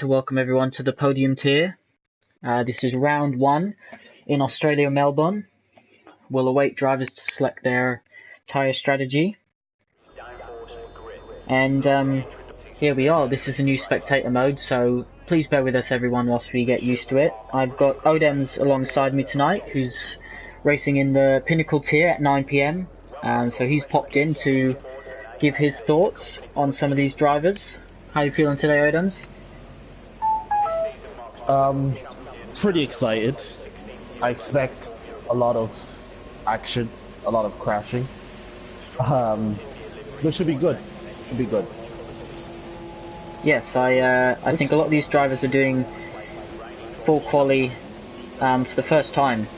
to welcome everyone to the Podium tier. This is round 1 in Australia, Melbourne. We'll await drivers to select their tyre strategy. And here we are. This is a new spectator mode, so please bear with us everyone whilst we get used to it. I've got Odems alongside me tonight, who's racing in the Pinnacle tier at 9 PM. So he's popped in to give his thoughts on some of these drivers. How are you feeling today, Odems? Pretty excited. I expect a lot of action, a lot of crashing. But should be good. Should be good. Yes, I think a lot of these drivers are doing full quali for the first time.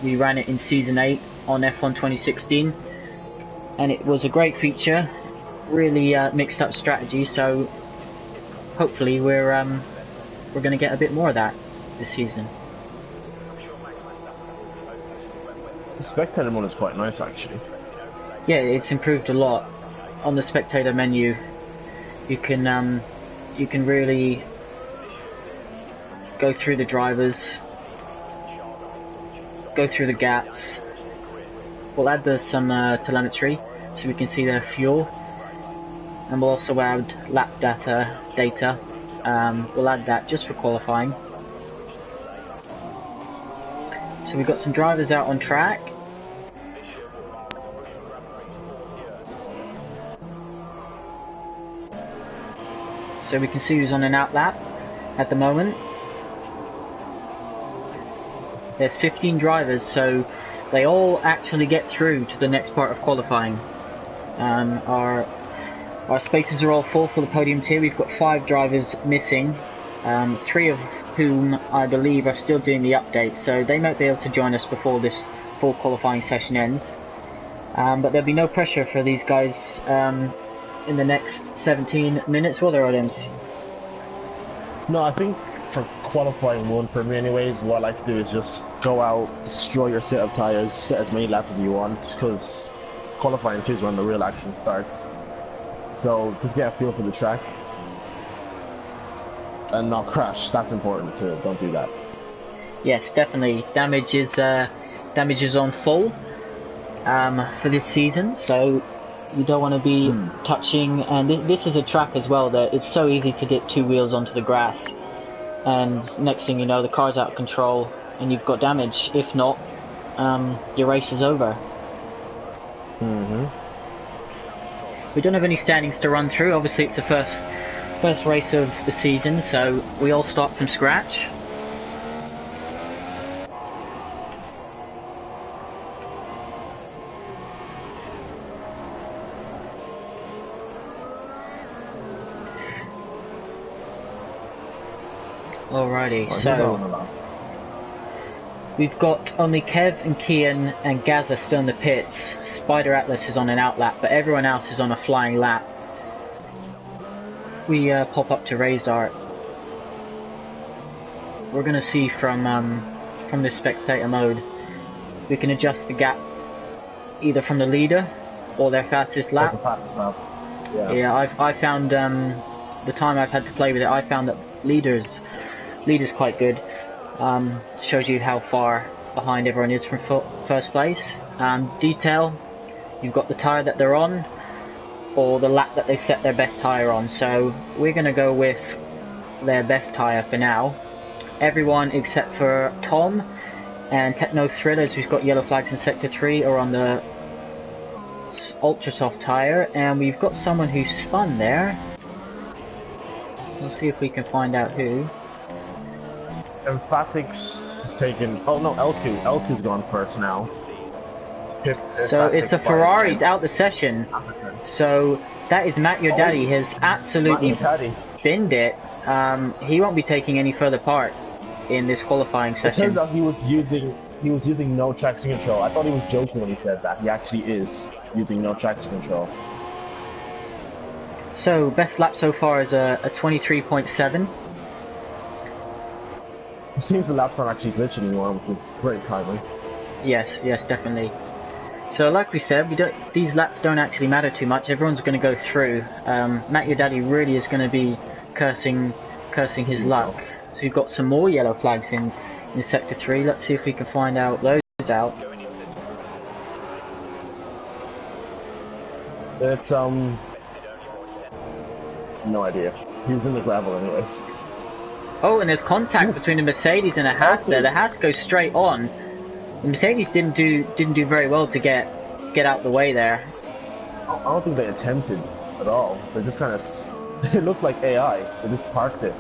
We ran it in Season 8 on F1 2016, and it was a great feature, really mixed up strategy, so hopefully we're going to get a bit more of that this season. The spectator mode is quite nice, actually. Yeah, it's improved a lot. On the spectator menu, you can really go through the drivers, go through the gaps. We'll add some telemetry so we can see their fuel, and we'll also add lap data. We'll add that just for qualifying. So we've got some drivers out on track. So we can see who's on an out lap at the moment. There's 15 drivers, so they all actually get through to the next part of qualifying. Our spaces are all full for the Podium tier. We've got 5 drivers missing, 3 of whom I believe are still doing the update, so they might be able to join us before this full qualifying session ends. But there'll be no pressure for these guys in the next 17 minutes, will there, Odems? No, I think for qualifying 1, for me anyways, what I like to do is just go out, destroy your set of tyres, set as many laps as you want, because qualifying 2 is when the real action starts. So just get a feel for the track and not crash. That's important too. Don't do that. Yes, definitely. Damage is on full for this season, so you don't want to be touching. And this is a track as well that it's so easy to dip 2 wheels onto the grass, and next thing you know, the car's out of control and you've got damage. If not, your race is over. We don't have any standings to run through. Obviously it's the first race of the season, so we all start from scratch. Alrighty, so we've got only Kev and Kian and Gaza still in the pits. Spider Atlas is on an out lap, but everyone else is on a flying lap. We pop up to Razart. We're going to see from this spectator mode, we can adjust the gap either from the leader or their fastest lap. Yeah, I found the time I've had to play with it, I found that leader's quite good. Shows you how far behind everyone is from first place. Detail, you've got the tyre that they're on or the lap that they set their best tyre on, so we're going to go with their best tyre for now. Everyone except for Tom and Techno Thrillers, who's got yellow flags in Sector 3, are on the ultra soft tyre, and we've got someone who spun there. We'll see if we can find out who. Emphatics has taken. Oh no, LQ's gone first now. So it's a Ferrari's out the session. So that is Matt Your Daddy has absolutely binned it. He won't be taking any further part in this qualifying session. It turns out he was using no traction control. I thought he was joking when he said that. He actually is using no traction control. So best lap so far is a 23.7. It seems the laps aren't actually glitching anymore, which is great timing. Yes, definitely. So like we said, these laps don't actually matter too much. Everyone's going to go through. Matt Your Daddy really is going to be cursing cursing his luck. So we've got some more yellow flags in Sector 3. Let's see if we can find out those out. It's, no idea. He was in the gravel anyways. Oh, and there's contact between the Mercedes and a Haas there. The Haas goes straight on. The Mercedes didn't do very well to get out the way there. I don't think they attempted at all. They just kind of... It looked like AI. They just parked it.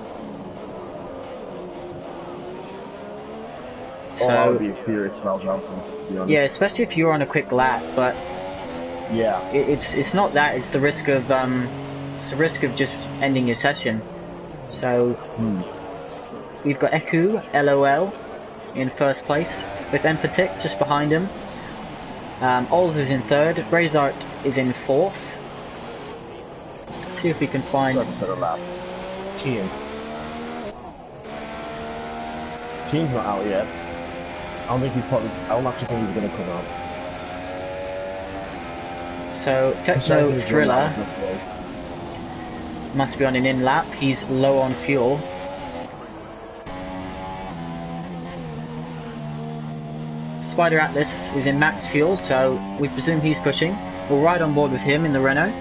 So, I would be furious about jumping, to be honest. Yeah, especially if you're on a quick lap, but... Yeah. It's not that, it's the risk of just ending your session. So we've got Eku, LOL in first place, with Empatic just behind him. Ols is in third, Brazart is in fourth. Let's see if we can find Cheen's not out yet. I don't actually think he's gonna come out. So, Techno Thriller must be on an in-lap, he's low on fuel. Spider Atlas is in max fuel, so we presume he's pushing. We'll ride on board with him in the Renault.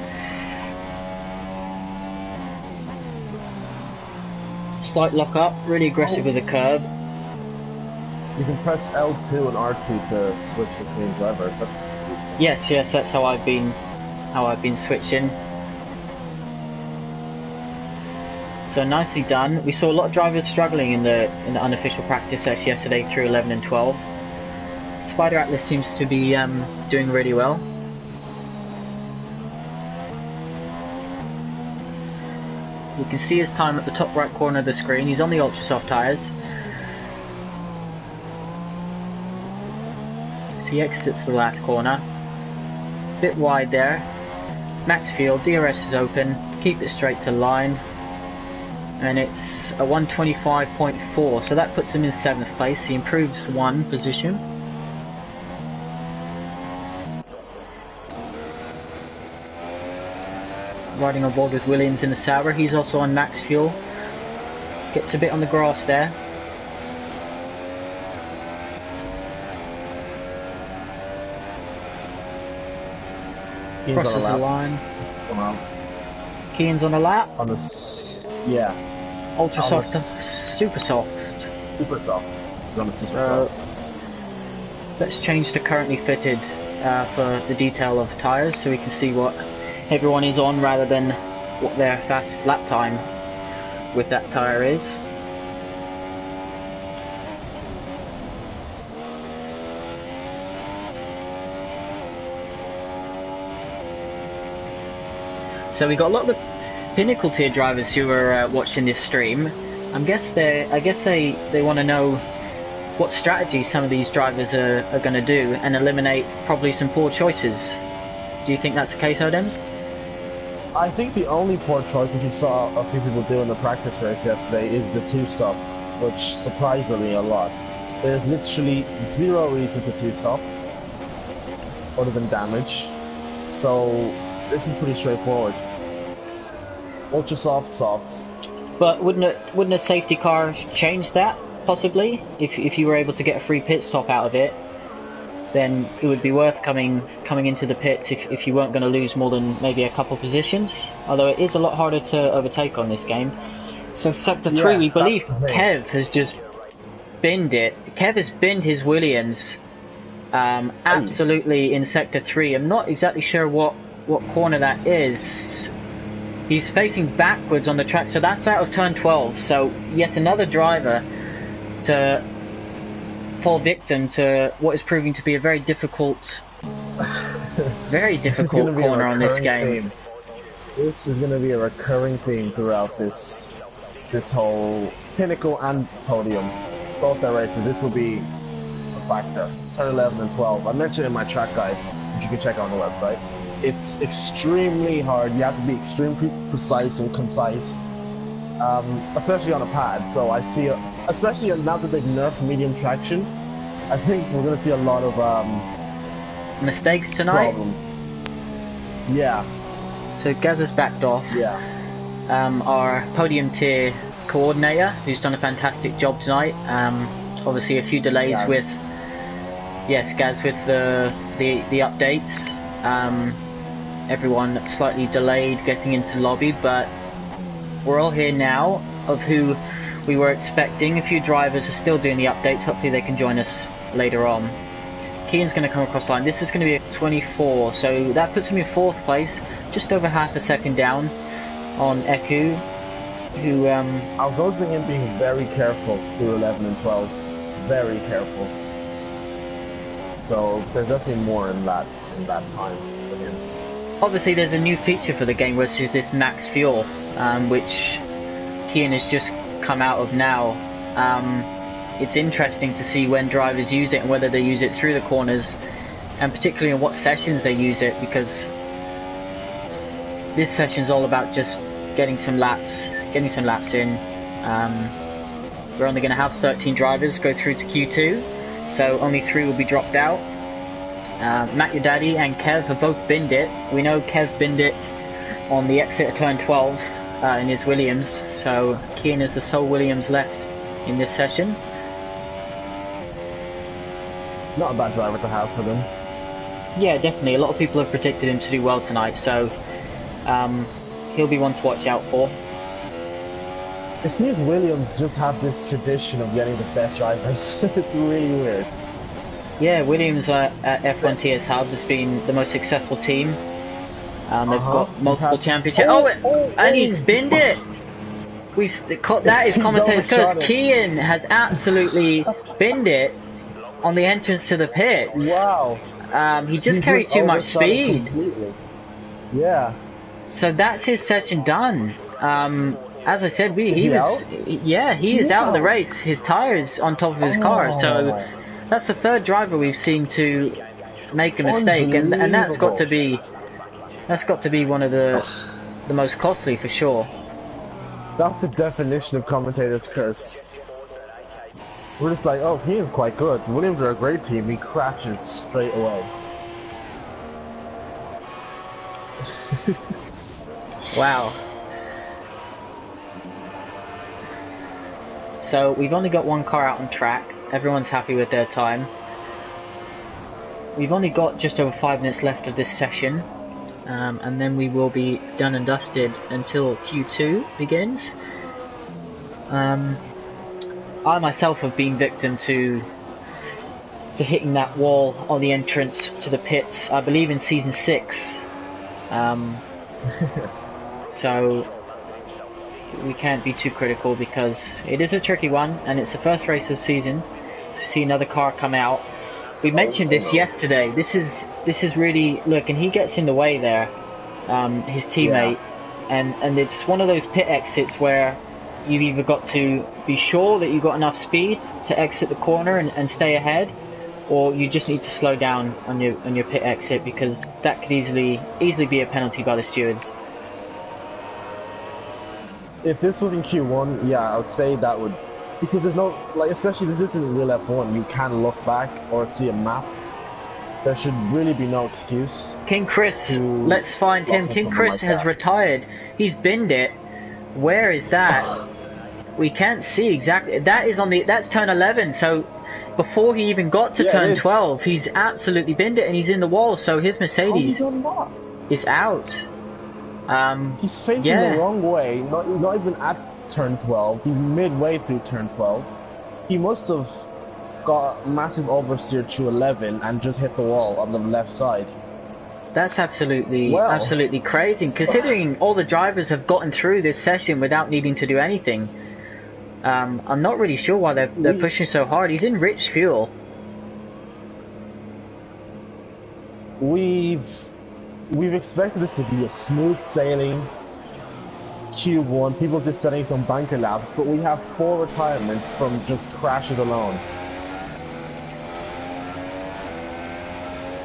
Slight lock up, really aggressive with the curb. You can press L2 and R2 to switch between drivers. That's yes, that's how I've been switching. So nicely done. We saw a lot of drivers struggling in the unofficial practice session yesterday through 11 and 12. Spider Atlas seems to be doing really well. You can see his time at the top right corner of the screen. He's on the ultra soft tyres. So he exits the last corner. Bit wide there. Max fuel, DRS is open. Keep it straight to line. And it's a 125.4, so that puts him in 7th place. He improves 1 position. Riding on board with Williams in the Sauber, he's also on max fuel. Gets a bit on the grass there. Crosses the line. Keane's on a lap. On the yeah. Ultra soft, super soft. Super soft. So let's change to currently fitted for the detail of tyres, so we can see what everyone is on rather than what their fastest lap time with that tyre is. So we got a lot of the Pinnacle tier drivers who are watching this stream. I guess they want to know what strategy some of these drivers are going to do and eliminate probably some poor choices. Do you think that's the case, Odems? I think the only poor choice which you saw a few people do in the practice race yesterday is the 2-stop, which surprised me a lot. There's literally zero reason to 2-stop other than damage, so this is pretty straightforward. Ultra soft, softs. But wouldn't a safety car change that possibly? If you were able to get a free pit stop out of it, then it would be worth coming into the pits if you weren't going to lose more than maybe a couple positions. Although it is a lot harder to overtake on this game. So Sector 3, we believe Kev has just binned it. Kev has binned his Williams absolutely in Sector 3. I'm not exactly sure what corner that is. He's facing backwards on the track, so that's out of turn 12. So yet another driver to fall victim to what is proving to be a very difficult corner on this game. Theme. This is going to be a recurring theme throughout this whole Pinnacle and Podium. Both their races, this will be a factor. Turn 11 and 12. I mentioned in my track guide, which you can check out on the website. It's extremely hard. You have to be extremely precise and concise, especially on a pad. So I see, especially now that they've nerfed medium traction, I think we're going to see a lot of mistakes tonight. Problems. Yeah. So Gaz has backed off. Yeah. Our podium tier coordinator, who's done a fantastic job tonight. Obviously, a few delays with Gaz with the updates. Everyone slightly delayed getting into lobby, but we're all here now. Of who we were expecting, a few drivers are still doing the updates. Hopefully, they can join us later on. Kian's going to come across the line. This is going to be a 24, so that puts him in 4th place, just over half a second down on Eku, who I was also thinking being very careful through 11 and 12, very careful. So there's definitely more in that time for him. Obviously, there's a new feature for the game, which is this max fuel, which Kian has just come out of now. It's interesting to see when drivers use it and whether they use it through the corners, and particularly in what sessions they use it, because this session is all about just getting some laps in. We're only going to have 13 drivers go through to Q2, so only 3 will be dropped out. Matt Your Daddy and Kev have both binned it. We know Kev binned it on the exit of turn 12 in his Williams, so Kian is the sole Williams left in this session. Not a bad driver to have for them. Yeah, definitely. A lot of people have predicted him to do well tonight, so he'll be one to watch out for. It seems Williams just have this tradition of getting the best drivers. It's really weird. Yeah, Williams at F1 TS Hub has been the most successful team. They've got multiple championships. And he spinned it! That is commentator's curse. Kian has absolutely binned it on the entrance to the pits. Wow. He just carried too much speed. Completely. Yeah. So that's his session done. As I said, he is out of the race. His tyres on top of his car. So that's the 3rd driver we've seen to make a mistake, and that's got to be one of the most costly for sure. That's the definition of commentator's curse. We're just like, oh, he is quite good. Williams are a great team. He crashes straight away. Wow. So we've only got 1 car out on track. Everyone's happy with their time. We've only got just over 5 minutes left of this session, and then we will be done and dusted until Q2 begins. I myself have been victim to hitting that wall on the entrance to the pits, I believe in season 6. So we can't be too critical because it is a tricky one, and it's the first race of the season to see another car come out. We mentioned this yesterday. This is really, look, and he gets in the way there, his teammate, and it's one of those pit exits where you've either got to be sure that you've got enough speed to exit the corner and stay ahead, or you just need to slow down on your pit exit, because that could easily be a penalty by the stewards. If this was in Q1, yeah, I would say that would, because there's no, like, especially this isn't real F1, you can look back or see a map. There should really be no excuse. King Chris, let's find him. King Chris has retired. He's binned it. Where is that? We can't see exactly. That is on that's turn 11, so before he even got to turn 12, he's absolutely binned it, and he's in the wall, so his Mercedes is out. He's facing the wrong way, not even at turn 12, he's midway through turn 12. He must have got massive oversteer through 11 and just hit the wall on the left side. That's absolutely crazy, considering all the drivers have gotten through this session without needing to do anything. I'm not really sure why they're pushing so hard. He's in rich fuel. We've expected this to be a smooth sailing Q1, people just setting some banker laps, but we have 4 retirements from just crashes alone.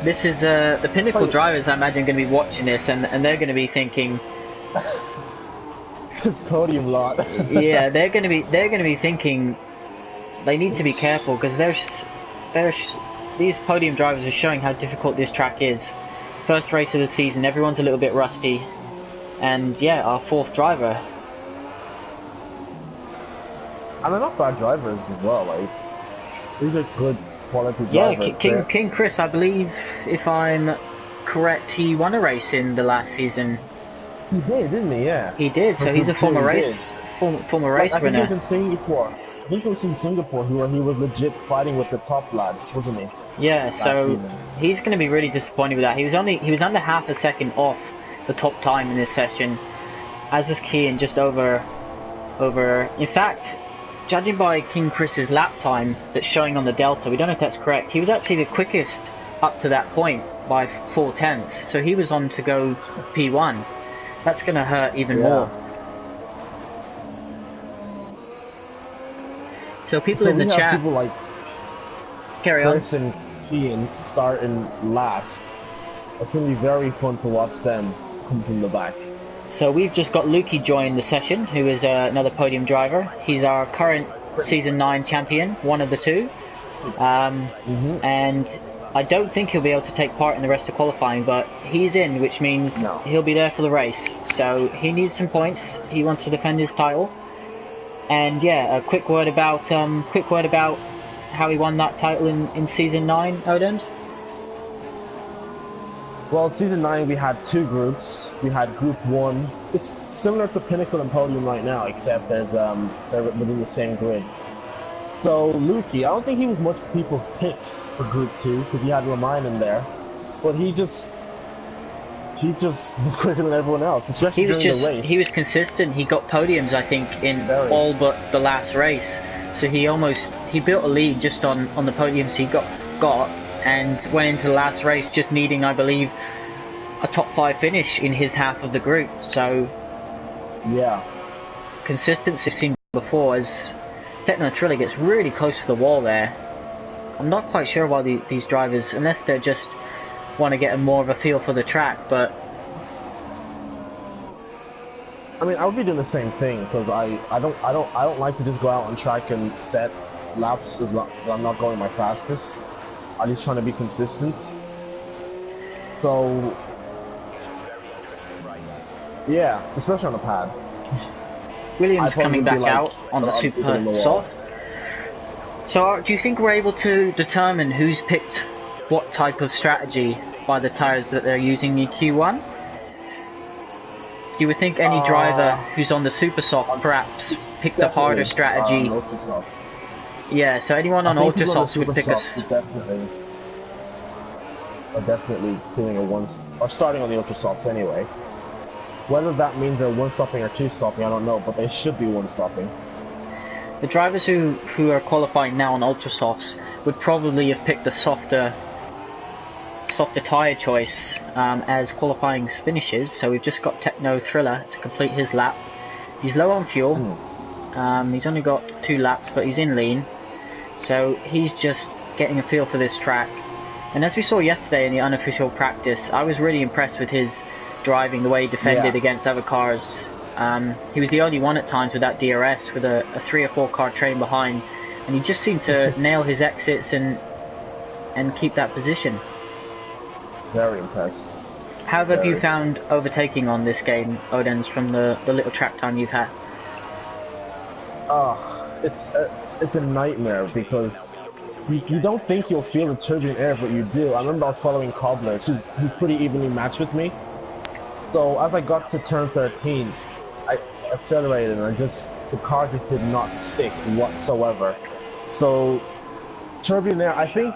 This is the Pinnacle drivers, I imagine, going to be watching this, and they're going to be thinking, this Podium lot. yeah, they're going to be thinking they need to be careful, because these Podium drivers are showing how difficult this track is. First race of the season, everyone's a little bit rusty, and yeah, our 4th driver. And they're not bad drivers as well. Like, these are good quality Yeah, drivers. King Chris, I believe, if I'm correct, he won a race in the last season. He did, didn't he? Yeah. He did. So he's a former race I think winner. he was in Singapore. I think it was in Singapore where he was legit fighting with the top lads, wasn't he? Yeah. So he's going to be really disappointed with that. He was under half a second off the top time in this session, as is Kian, just over. In fact, judging by King Chris's lap time that's showing on the Delta, we don't know if that's correct. He was actually the quickest up to that point by 4/10. So he was on to go P1. That's going to hurt even more. So people in the chat, people like Chris and Kian starting last. It's going to be very fun to watch them come from the back. So we've just got Lukey join the session, who is another podium driver. He's our current Season 9 champion, one of the two. And I don't think he'll be able to take part in the rest of qualifying, but he's in, which means he'll be there for the race. So he needs some points. He wants to defend his title. And yeah, a quick word about how he won that title in Season 9, Odems. Well, Season 9 we had two groups. We had Group 1. It's similar to Pinnacle and Podium right now, except they're within the same grid. So Lukey, I don't think he was much people's picks for Group 2 because he had Romain in there, but he just was quicker than everyone else, especially during the race. He was consistent. He got podiums, I think, in all but the last race. So he built a lead just on the podiums he got. And went into the last race just needing, I believe, a top 5 finish in his half of the group. So, yeah, consistency seen before as Techno Thriller gets really close to the wall there. I'm not quite sure why these drivers, unless they just want to get more of a feel for the track, but I mean, I would be doing the same thing because I don't like to just go out on track and set laps as I'm not going my fastest. I'm just trying to be consistent. So, yeah, especially on the pad. Williams coming back out on the super soft. So, do you think we're able to determine who's picked what type of strategy by the tyres that they're using in Q1? You would think any driver who's on the super soft perhaps picked a harder strategy. Yeah, so anyone on Ultra Softs would pick us. Definitely doing a one, or starting on the Ultra Softs anyway. Whether that means they're one stopping or two stopping, I don't know, but they should be one stopping. The drivers who are qualifying now on Ultra Softs would probably have picked the softer tyre choice as qualifying finishes. So we've just got Techno Thriller to complete his lap. He's low on fuel. He's only got 2 laps, but he's in lean. So he's just getting a feel for this track. And as we saw yesterday in the unofficial practice, I was really impressed with his driving, the way he defended against other cars. He was the only one at times with that DRS with a 3 or 4 car train behind, and he just seemed to nail his exits and keep that position. Very impressed. How have you found overtaking on this game, Odens, from the little track time you've had? It's a nightmare because you don't think you'll feel the turbulent air, but you do. I remember I was following Cobbler, who's pretty evenly matched with me. So as I got to turn 13, I accelerated and the car just did not stick whatsoever. So turbulent air, I think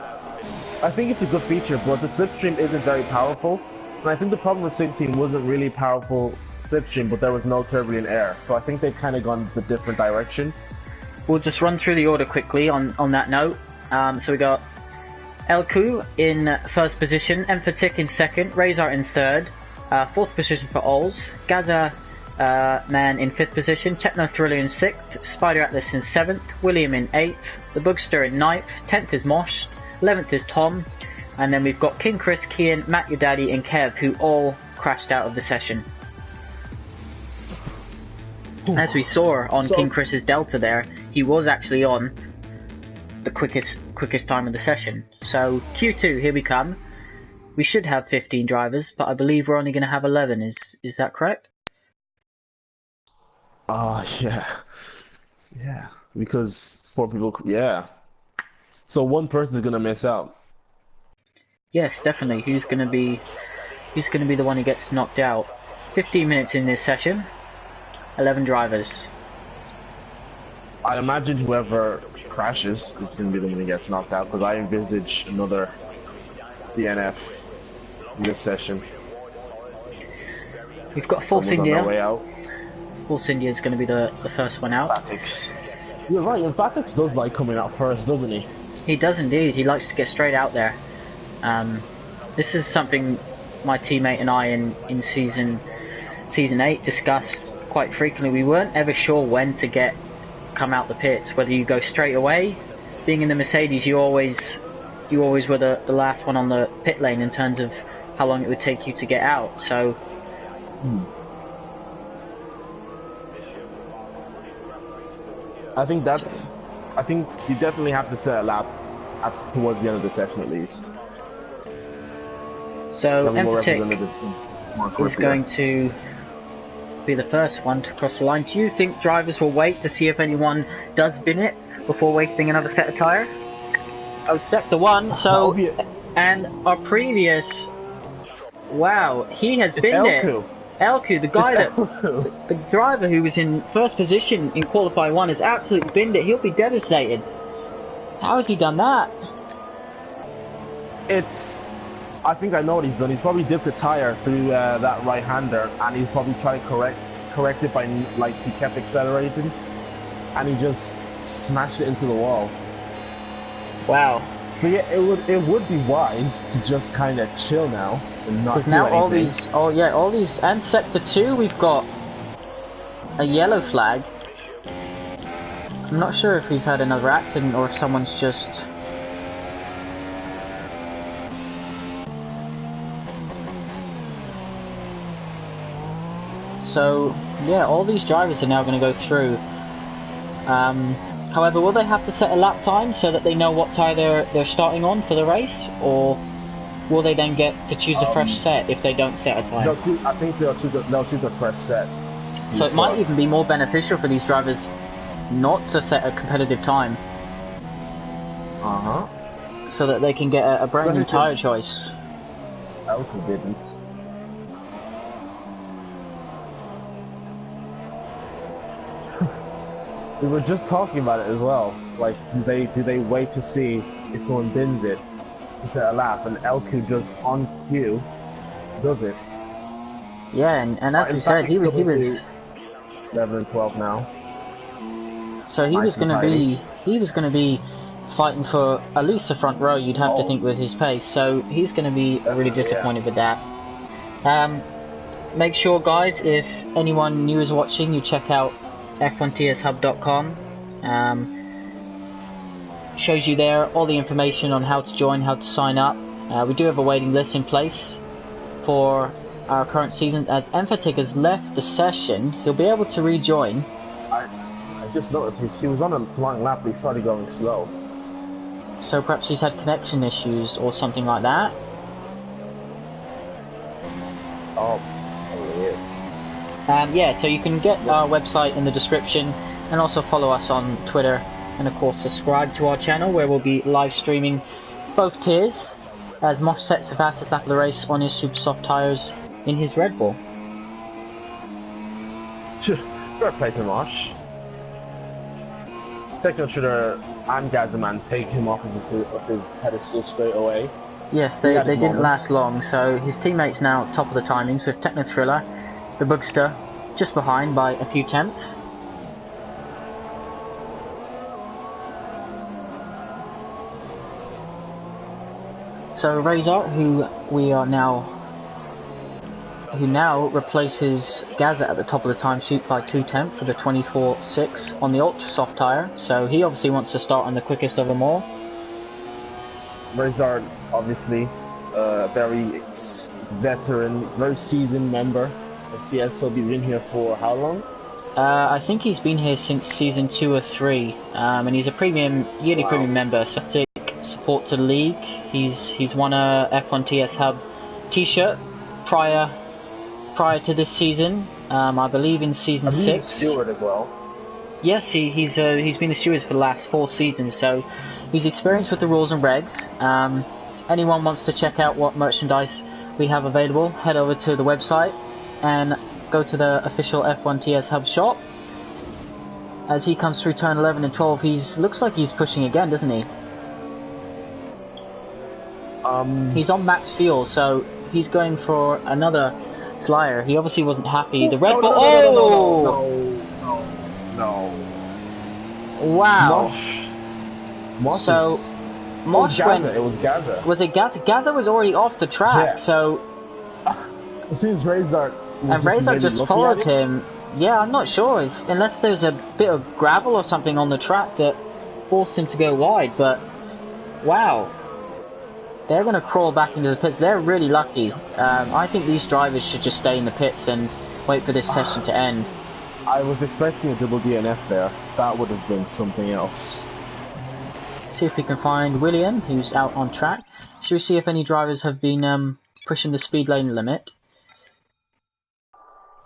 it's a good feature, but the slipstream isn't very powerful. And I think the problem with 16 wasn't really powerful slipstream, but there was no turbulent air. So I think they've kind of gone the different direction. We'll just run through the order quickly on that note. So we got Elku in first position, Emphatic in second, Razor in third, fourth position for Ols, Gaza Man in fifth position, Techno Thriller in sixth, Spider Atlas in seventh, William in eighth, the Bugster in ninth, 10th is Mosh, 11th is Tom, and then we've got King Chris, Kian, Matt Your Daddy and Kev, who all crashed out of the session. As we saw on King Chris's Delta there, he was actually on the quickest time of the session. So Q2, here we come. We should have 15 drivers, but I believe we're only going to have 11. Is that correct? Yeah. because 4 people, yeah. So one person is gonna miss out. Yes, definitely. Who's gonna be the one who gets knocked out? 15 minutes in this session, 11 drivers. I imagine whoever crashes is gonna be the one who gets knocked out, because I envisage another DNF in this session. We've got Force India. Way out. Force India is going to be the first one out. Fatix. You're right, and Fatix does like coming out first, doesn't he? He does indeed. He likes to get straight out there. This is something my teammate and I in season 8 discussed quite frequently. We weren't ever sure when to come out the pits. Whether you go straight away. Being in the Mercedes, you always were the last one on the pit lane in terms of how long it would take you to get out. So. I think you definitely have to set a lap towards the end of the session at least. So Emphatic is going to be the first one to cross the line. Do you think drivers will wait to see if anyone does bin it before wasting another set of tyre? Oh, sector 1, so, and our previous, wow, he has binned it. Elku, the guy the driver who was in first position in qualifying 1 has absolutely binned it. He'll be devastated. How has he done that? I think I know what he's done. He's probably dipped a tire through that right-hander, and he's probably tried to correct it by, like, he kept accelerating, and he just smashed it into the wall. Wow. So yeah, it would be wise to just kind of chill now and not do now anything. all these, and sector 2 we've got a yellow flag. I'm not sure if we've had another accident or if someone's just. So yeah, all these drivers are now going to go through. However, will they have to set a lap time so that they know what tyre they're starting on for the race, or will they then get to choose a fresh set if they don't set a time? I think they'll choose a fresh set. So it might even be more beneficial for these drivers not to set a competitive time. So that they can get a brand new tyre choice. Elku didn't. We were just talking about it as well. Like, do they wait to see if someone bins it to set a lap, and Elku just on cue does it. Yeah, and as we said, he was 11 and 12 now. So he was going to be fighting for at least the front row. You'd have to think with his pace. So he's going to be really disappointed with that. Make sure, guys, if anyone new is watching, you check out f1tshub.com. Shows you there all the information on how to join, how to sign up. We do have a waiting list in place for our current season. As Emphatic has left the session, he'll be able to rejoin. I just noticed he was on a long lap, but he started going slow. So perhaps he's had connection issues or something like that. Yeah, so you can get our website in the description, and also follow us on Twitter, and of course subscribe to our channel where we'll be live streaming both tiers as Mosh sets the fastest lap of the race on his super soft tyres in his Red Bull. Fair play to Mosh. Techno Shooter and Gazaman take him off of his pedestal straight away. Yes, they didn't last long, so his teammates now top of the timings with Techno Thriller, the Bugster, just behind by a few tenths. So Razor, who now replaces Gaza at the top of the timesheet by 2 tenths for the 24.6 on the ultra soft tyre. So he obviously wants to start on the quickest of them all. Razor, obviously, very veteran, very seasoned member of TSO. He's been here for how long? I think he's been here since season 2 or 3, and he's a yearly premium member. So support to the league. He's won a F1 TS Hub T-shirt prior to this season. I believe in season 6. Steward as well. Yes, he's been a steward for the last 4 seasons, so he's experienced with the rules and regs. Anyone wants to check out what merchandise we have available, head over to the website and go to the official F1 TS Hub shop. As he comes through turn 11 and 12, looks like he's pushing again, doesn't he? He's on max fuel, so he's going for another flyer. He obviously wasn't happy. The Red Bull. No. Wow. Mosh so Mosh Gaza. went. It was Gaza. Was it Gaza? Gaza was already off the track, yeah. so. It seems Razor. And Razor just followed him. Yeah, I'm not sure unless there's a bit of gravel or something on the track that forced him to go wide. But wow. They're going to crawl back into the pits. They're really lucky. I think these drivers should just stay in the pits and wait for this session to end. I was expecting a double DNF there. That would have been something else. See if we can find William, who's out on track. Should we see if any drivers have been pushing the speed lane limit?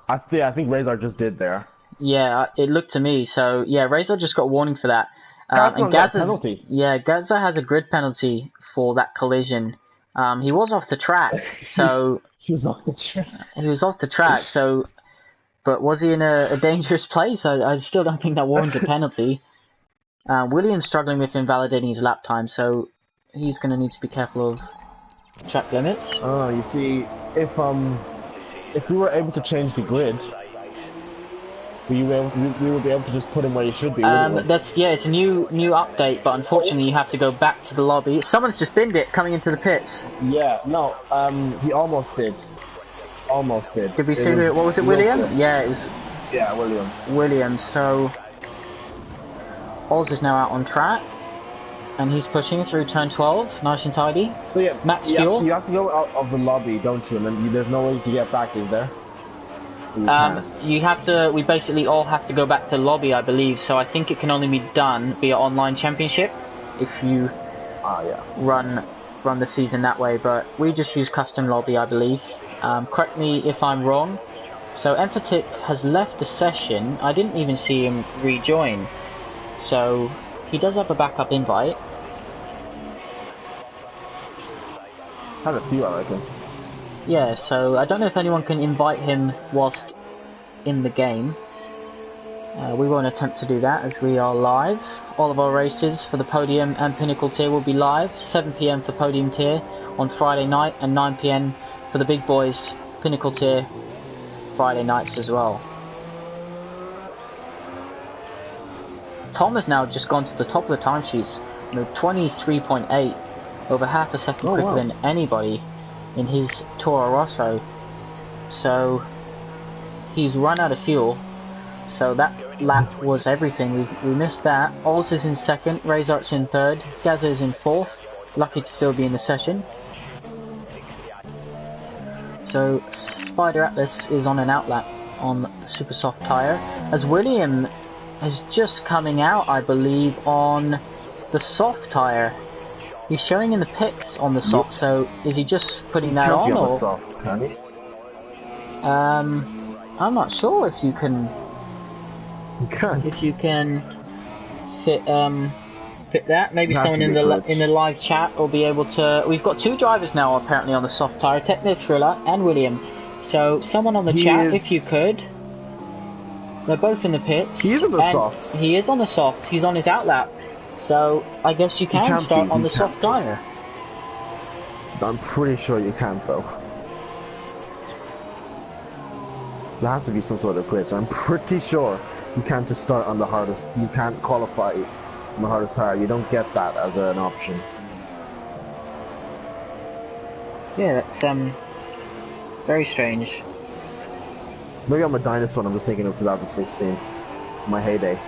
I think Razor just did there. Yeah, it looked to me. So yeah, Razor just got a warning for that. And Gaza's penalty. Yeah, Gaza has a grid penalty for that collision. He was off the track, so he was off the track. He was off the track, so. But was he in a dangerous place? I still don't think that warrants a penalty. William's struggling with invalidating his lap time, so he's going to need to be careful of track limits. Oh, you see, if we were able to change the grid, we would be able to just put him where he should be. It's a new update, but unfortunately you have to go back to the lobby. Someone's just binned it coming into the pits. Yeah, no, he almost did. Almost did. Did we see what was it, William? Yeah, it was. Yeah, William. William. So Oz is now out on track, and he's pushing through turn 12, nice and tidy. So yeah, max fuel. You have to go out of the lobby, don't you? And then there's no way to get back, is there? You have to. We basically all have to go back to the lobby, I believe. So I think it can only be done via online championship if you run the season that way. But we just use custom lobby, I believe. Correct me if I'm wrong. So Emphatic has left the session. I didn't even see him rejoin. So he does have a backup invite. Had a few, I reckon. Yeah, so I don't know if anyone can invite him whilst in the game. We won't attempt to do that as we are live. All of our races for the Podium and Pinnacle tier will be live. 7 PM for Podium tier on Friday night and 9 PM for the big boys Pinnacle tier Friday nights as well. Tom has now just gone to the top of the timesheets with 23.8, over half a second quicker than anybody in his Toro Rosso. So he's run out of fuel. So that lap was everything. We missed that. Oz is in second, Razor's in third, Gaza is in fourth. Lucky to still be in the session. So Spider Atlas is on an outlap on the super soft tyre, as William is just coming out, I believe, on the soft tyre. He's showing in the pics on the soft, so is he just putting that on, or? Soft, can he? I'm not sure if you can. You can't. If you can fit that. Maybe someone in the live chat will be able to. We've got 2 drivers now apparently on the soft tyre, Techno Thriller and William. So someone on the chat, if you could. They're both in the pits. He is on the soft. He is on the soft. He's on his outlap. So I guess you can start on the soft tyre. I'm pretty sure you can't though. There has to be some sort of glitch. I'm pretty sure you can't just start on the hardest. You can't qualify on the hardest tyre. You don't get that as an option. Yeah, that's very strange. Maybe I'm a dinosaur and I'm just thinking of 2016. My heyday.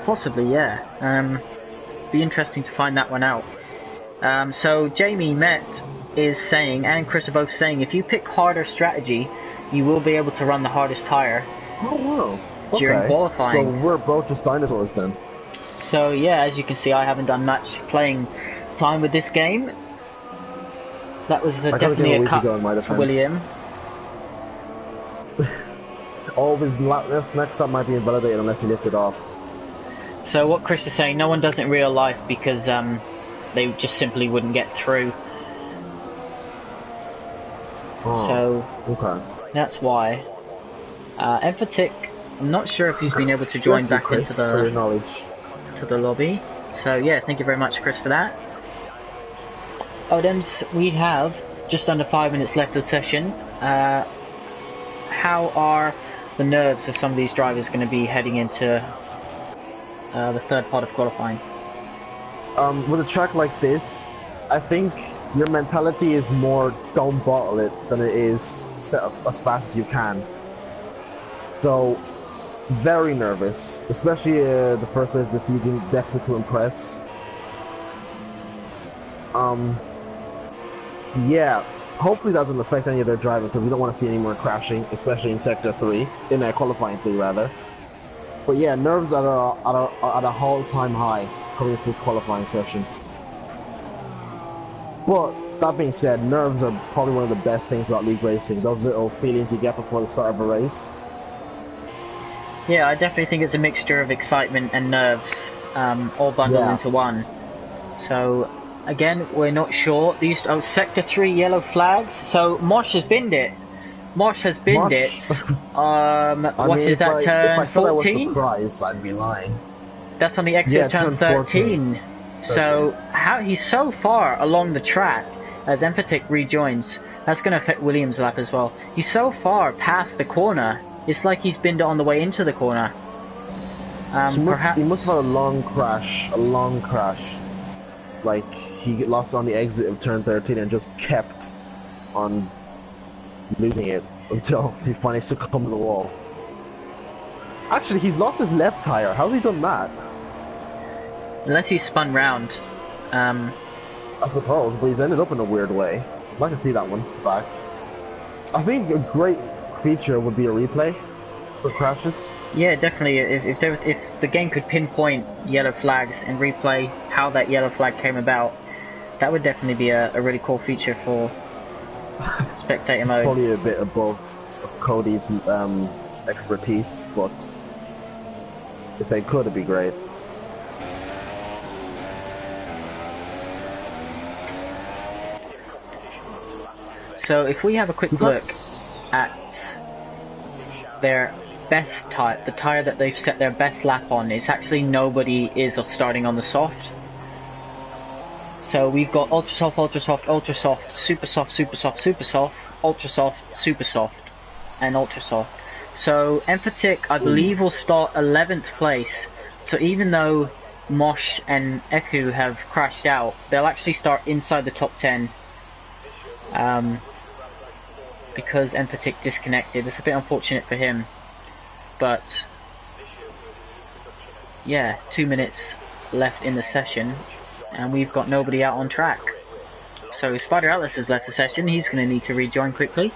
Possibly, yeah. Be interesting to find that one out. So Jamie Met is saying, and Chris are both saying, if you pick harder strategy, you will be able to run the hardest tyre. Oh wow. During qualifying. So we're both just dinosaurs then. So yeah, as you can see, I haven't done much playing time with this game. That was definitely a cut for William. always this next stop might be invalidated unless you lift it off. So what Chris is saying, no one does it in real life because they just simply wouldn't get through. Oh, so okay. That's why. Emphatic, I'm not sure if he's been able to join back Chris, into for your knowledge. to the lobby. So yeah, thank you very much, Chris, for that. Odems, we have just under 5 minutes left of the session. How are the nerves of some of these drivers going to be heading into the third part of qualifying? With a track like this, I think your mentality is more don't bottle it than it is set up as fast as you can. So, very nervous, especially the first race of the season, desperate to impress. Yeah, hopefully that doesn't affect any of their driving because we don't want to see any more crashing, especially in Sector 3, in qualifying 3 rather. But yeah, nerves are at a all-time high coming into this qualifying session. But that being said, nerves are probably one of the best things about league racing. Those little feelings you get before the start of a race. Yeah, I definitely think it's a mixture of excitement and nerves, all bundled into one. So again, we're not sure. These Sector 3 yellow flags. So Mosh has binned it. Mosh has binned it. What is that, like, turn if I said 14? I was surprised, I'd be lying. That's on the exit of turn 13. So he's so far along the track as Emphatic rejoins. That's going to affect Williams' lap as well. He's so far past the corner. It's like he's binned it on the way into the corner. He must have had a long crash. Like, he lost on the exit of turn 13 and just kept on losing it until he finally succumbed to the wall. Actually, he's lost his left tire. How's he done that? Unless he spun round. I suppose, but he's ended up in a weird way. I'd like to see that one back. I think a great feature would be a replay for crashes. Yeah, definitely. If the game could pinpoint yellow flags and replay how that yellow flag came about, that would definitely be a really cool feature for spectator mode. It's probably a bit above Cody's expertise, but if they could, it'd be great. So if we have a quick look at their best tire, the tire that they've set their best lap on, it's actually nobody is starting on the soft. So we've got ultra soft, ultra soft, ultra soft, super soft, super soft, super soft, ultra soft, super soft, and ultra soft. So Emphatic, I believe, will start 11th place. So even though Mosh and Eku have crashed out, they'll actually start inside the top 10. Because Emphatic disconnected. It's a bit unfortunate for him. But yeah, 2 minutes left in the session and we've got nobody out on track. So Spider Atlas has left the session. He's going to need to rejoin quickly.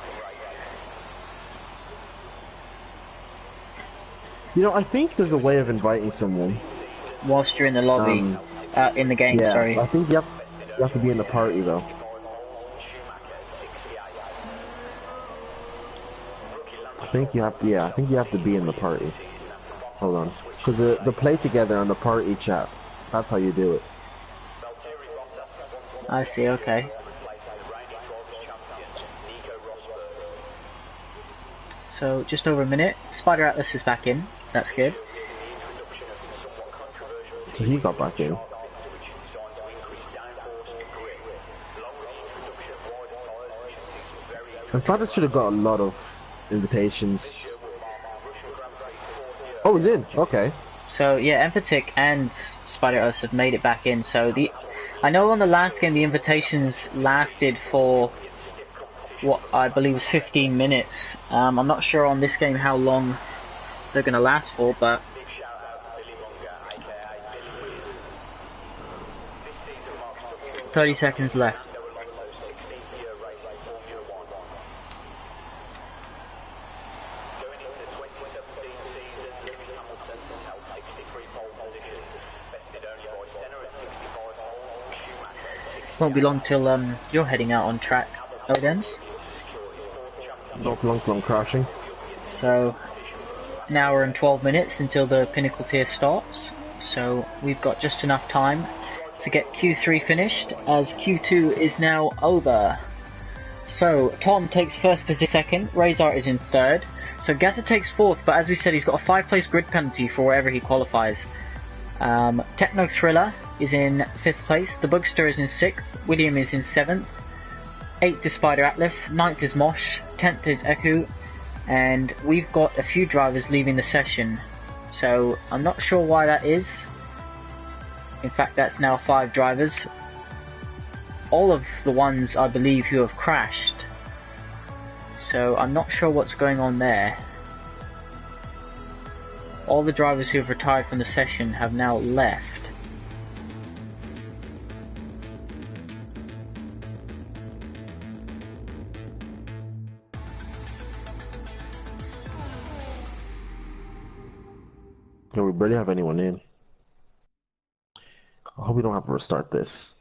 You know, I think there's a way of inviting someone whilst you're in the lobby, in the game. Yeah, sorry. I think you have to be in the party though. I think you have to be in the party. Hold on, because the play together on the party chat, that's how you do it. I see. Okay. So just over a minute. Spider Atlas is back in. That's good. So he got back in. In fact, I should have got a lot of invitations. Oh, he's in. Okay. So yeah, Emphatic and Spider Atlas have made it back in. So I know on the last game the invitations lasted for what I believe was 15 minutes. I'm not sure on this game how long they're going to last for, but $30 left. Won't be long till you're heading out on track, Odems. Not long till I'm crashing. So an hour and 12 minutes until the Pinnacle tier starts, so we've got just enough time to get Q3 finished, as Q2 is now over. So Tom takes first position, second, Razor is in third, so Gaza takes fourth, but as we said, he's got a 5-place grid penalty for wherever he qualifies. Techno Thriller is in 5th place, the Bugster is in 6th, William is in 7th, 8th is Spider Atlas, 9th is Mosh, 10th is Eku, and we've got a few drivers leaving the session, so I'm not sure why that is. In fact, that's now 5 drivers, all of the ones I believe who have crashed, so I'm not sure what's going on there. All the drivers who have retired from the session have now left. Yeah, we barely have anyone in. I hope we don't have to restart this.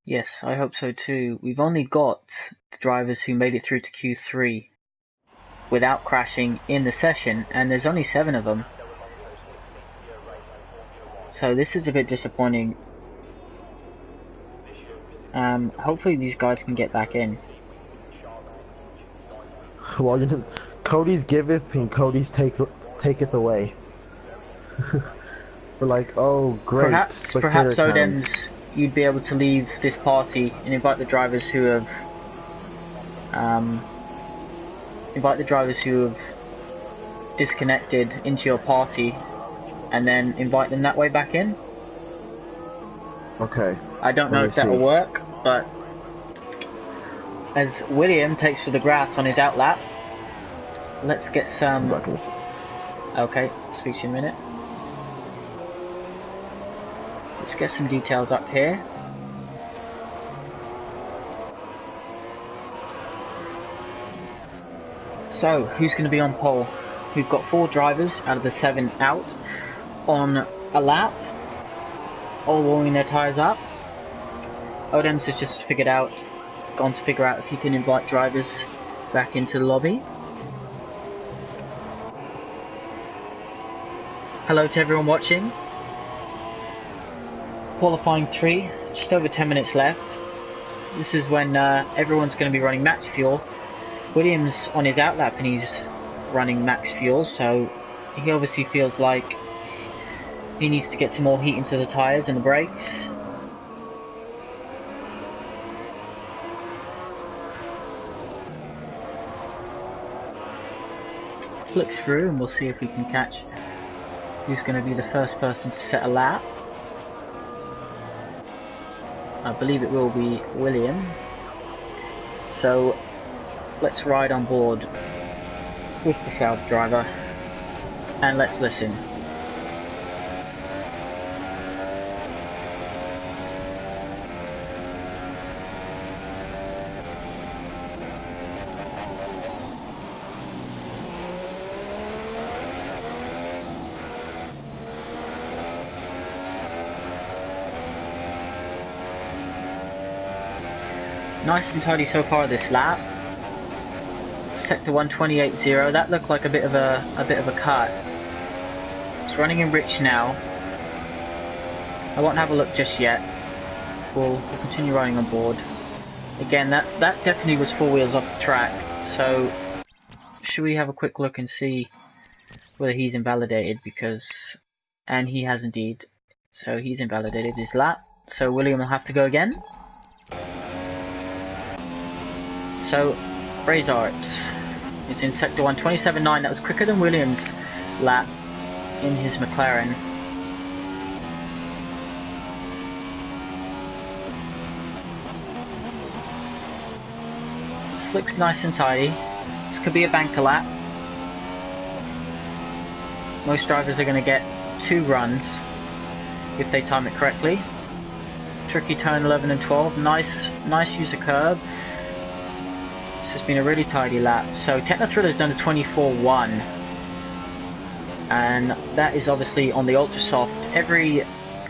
Yes, I hope so too. We've only got the drivers who made it through to Q3 without crashing in the session, and there's only 7 of them. So this is a bit disappointing. Hopefully these guys can get back in. Well, you know, Cody's giveth and Cody's taketh away. We're like, oh great. Perhaps Odems, you'd be able to leave this party and invite the drivers who have disconnected into your party, and then invite them that way back in. Okay. I don't know if that'll work, but as William takes to the grass on his outlap, let's get some... Okay, speak to you in a minute. Let's get some details up here. So, who's going to be on pole? We've got 4 drivers out of the 7 out on a lap, all warming their tyres up. Odems has just gone to figure out if he can invite drivers back into the lobby. Hello to everyone watching. Qualifying 3, just over 10 minutes left. This is when everyone's going to be running max fuel. William's on his outlap and he's running max fuel, so he obviously feels like he needs to get some more heat into the tyres and the brakes. Flick through and we'll see if we can catch who's going to be the first person to set a lap. I believe it will be William. So let's ride on board with the South driver and let's listen. Nice and tidy so far this lap. Sector 128.0. That looked like a bit of a cut. It's running in rich now. I won't have a look just yet. We'll continue riding on board. Again, that definitely was 4 wheels off the track. So should we have a quick look and see whether he's invalidated? And he has indeed. So he's invalidated his lap. So William will have to go again. So, Razor is in sector 127.9. That was quicker than Williams' lap in his McLaren. This looks nice and tidy. This could be a banker lap. Most drivers are going to get 2 runs if they time it correctly. Tricky turn 11 and 12. Nice use of curb. This has been a really tidy lap. So Techno Thriller's done a 24.1, and that is obviously on the ultra soft. Every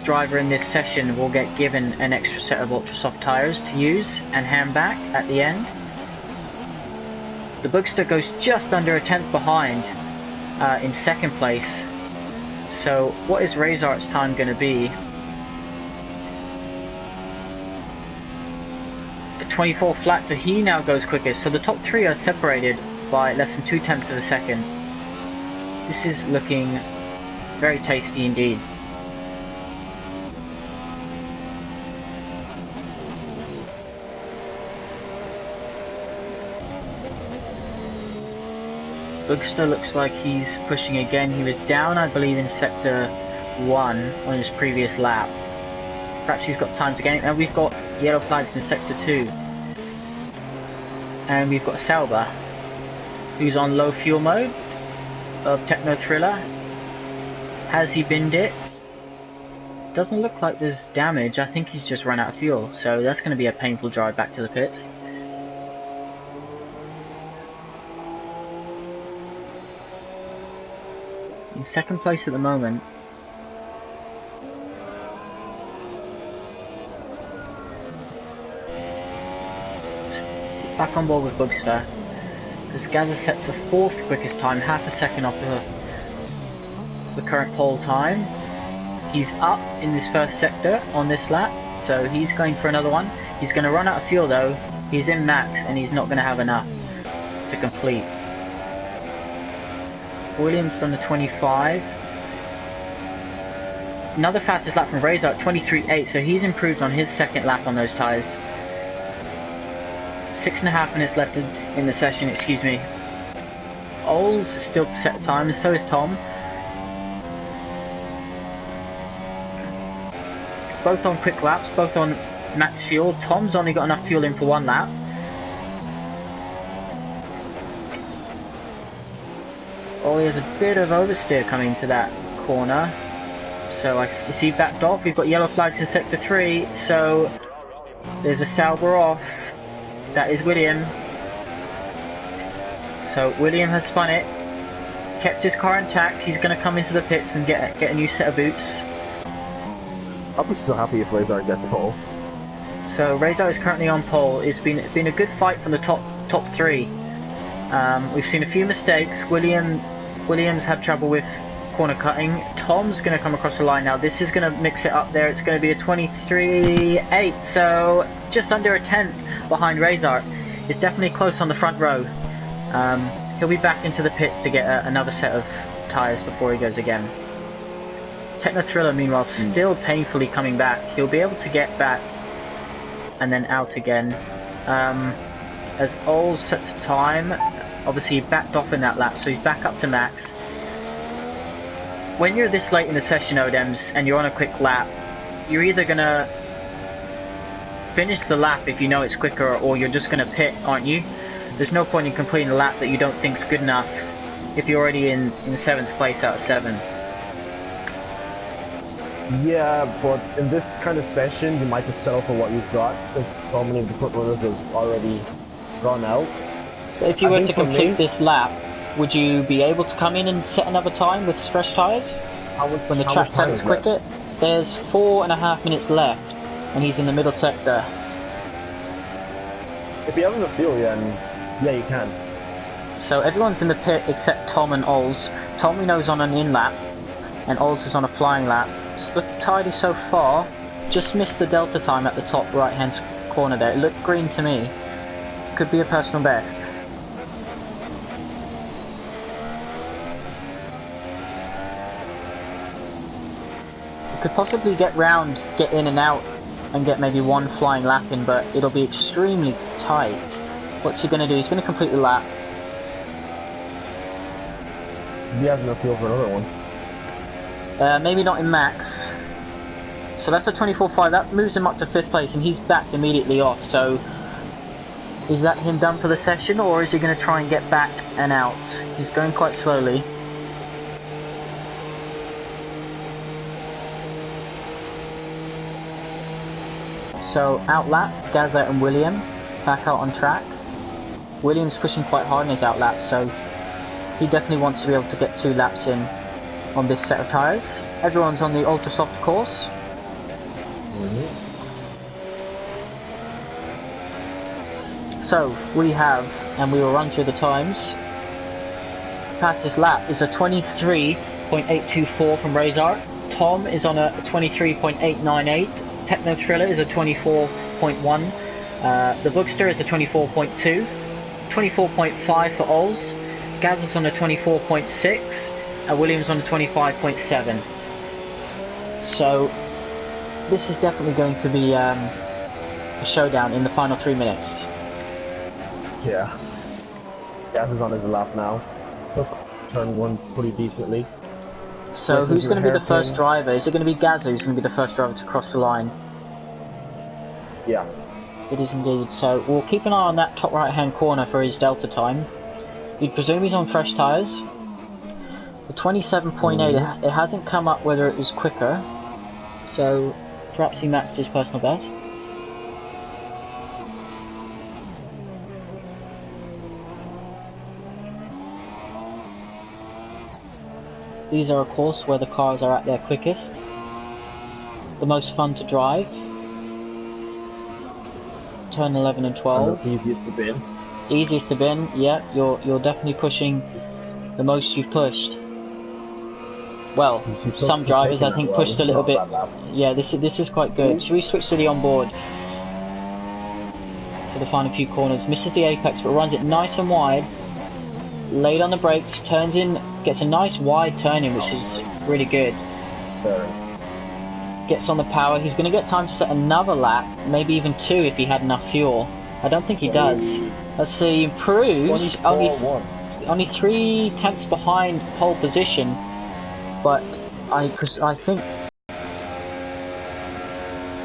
driver in this session will get given an extra set of ultra soft tyres to use and hand back at the end. The Bugster goes just under a tenth behind in second place. So what is Razor's time going to be? 24 flat, so he now goes quickest. So the top three are separated by less than 0.2 of a second. This is looking very tasty indeed. Boogster looks like he's pushing again. He was down, I believe, in sector 1 on his previous lap. Perhaps he's got time to gain it. And we've got yellow flags in sector 2. And we've got Sauber, who's on low fuel mode of Techno Thriller. Has he binned it? Doesn't look like there's damage. I think he's just run out of fuel. So that's going to be a painful drive back to the pits. In second place at the moment. Back on board with Boogster. As Gaza sets the 4th quickest time, half a second off the current pole time. He's up in this first sector on this lap, so he's going for another one. He's going to run out of fuel though. He's in max and he's not going to have enough to complete. Williams done the 25. Another fastest lap from Razor at 23.8, so he's improved on his second lap on those tyres. 6.5 minutes left in the session, excuse me. Oles still to set time, and so is Tom. Both on quick laps, both on max fuel. Tom's only got enough fuel in for 1 lap. Oh, there's a bit of oversteer coming to that corner. So is he backed off? We've got yellow flags in sector 3, so there's a Sauber off. That is William. So William has spun it, kept his car intact. He's going to come into the pits and get a new set of boots. I'll be so happy if Razor gets pole. So Razor is currently on pole. It's been a good fight from the top 3. We've seen a few mistakes. Williams had trouble with corner cutting. Tom's going to come across the line now. This is going to mix it up there. It's going to be a 23.8, so just under a 10th behind Razor. It's definitely close on the front row. He'll be back into the pits to get another set of tyres before he goes again. Techno Thriller, meanwhile, still painfully coming back. He'll be able to get back and then out again. As Oles sets a time, obviously he backed off in that lap, so he's back up to max. When you're this late in the session, Odems, and you're on a quick lap, you're either going to finish the lap if you know it's quicker, or you're just going to pit, aren't you? There's no point in completing a lap that you don't think is good enough if you're already in 7th place out of 7. Yeah, but in this kind of session, you might just settle for what you've got, since so many of the quick runners have already gone out. But if you were to complete this lap, would you be able to come in and set another time with fresh tyres? When the track turns quicker? There's 4.5 minutes left, and he's in the middle sector. If you have enough fuel, yeah, you can. So everyone's in the pit except Tom and Oles. Tom we know is on an in lap, and Oles is on a flying lap. So look tidy so far. Just missed the delta time at the top right hand corner there. It looked green to me. Could be a personal best. Could possibly get in and out, and get maybe 1 flying lap in, but it'll be extremely tight. What's he going to do? He's going to complete the lap. He has enough fuel for another one. Maybe not in max. So that's a 24.5. That moves him up to 5th place, and he's back immediately off. So is that him done for the session, or is he going to try and get back and out? He's going quite slowly. So out lap, Gaza and William back out on track. William's pushing quite hard in his out lap, so he definitely wants to be able to get 2 laps in on this set of tyres. Everyone's on the ultra soft course. So we have, and we will run through the times. fastest lap is a 23.824 from Razor. Tom is on a 23.898. Techno Thriller is a 24.1. The Bookster is a 24.2. 24.5 for Oz. Gaz is on a 24.6. And Williams on a 25.7. So this is definitely going to be a showdown in the final 3 minutes. Yeah. Gaz is on his lap now. Took turn 1 pretty decently. So who's going to be the first driver? Is it going to be Gaz who's going to be the first driver to cross the line? Yeah. It is indeed. So we'll keep an eye on that top right hand corner for his delta time. You'd presume he's on fresh tyres. The 27.8, it hasn't come up whether it was quicker. So perhaps he matched his personal best. These are of course where the cars are at their quickest. The most fun to drive. Turn 11 and 12. And the easiest to bin. Easiest to bin, yeah, you're definitely pushing the most you've pushed. Well, some drivers I think pushed a little bit. Yeah, this is quite good. Should we switch to the onboard for the final few corners? Misses the apex but runs it nice and wide. Laid on the brakes, turns in, gets a nice wide turn in, which is really good. Gets on the power. He's going to get time to set another lap, maybe even 2 if he had enough fuel. I don't think he does. Let's see, improves. Only 3 tenths behind pole position. But I think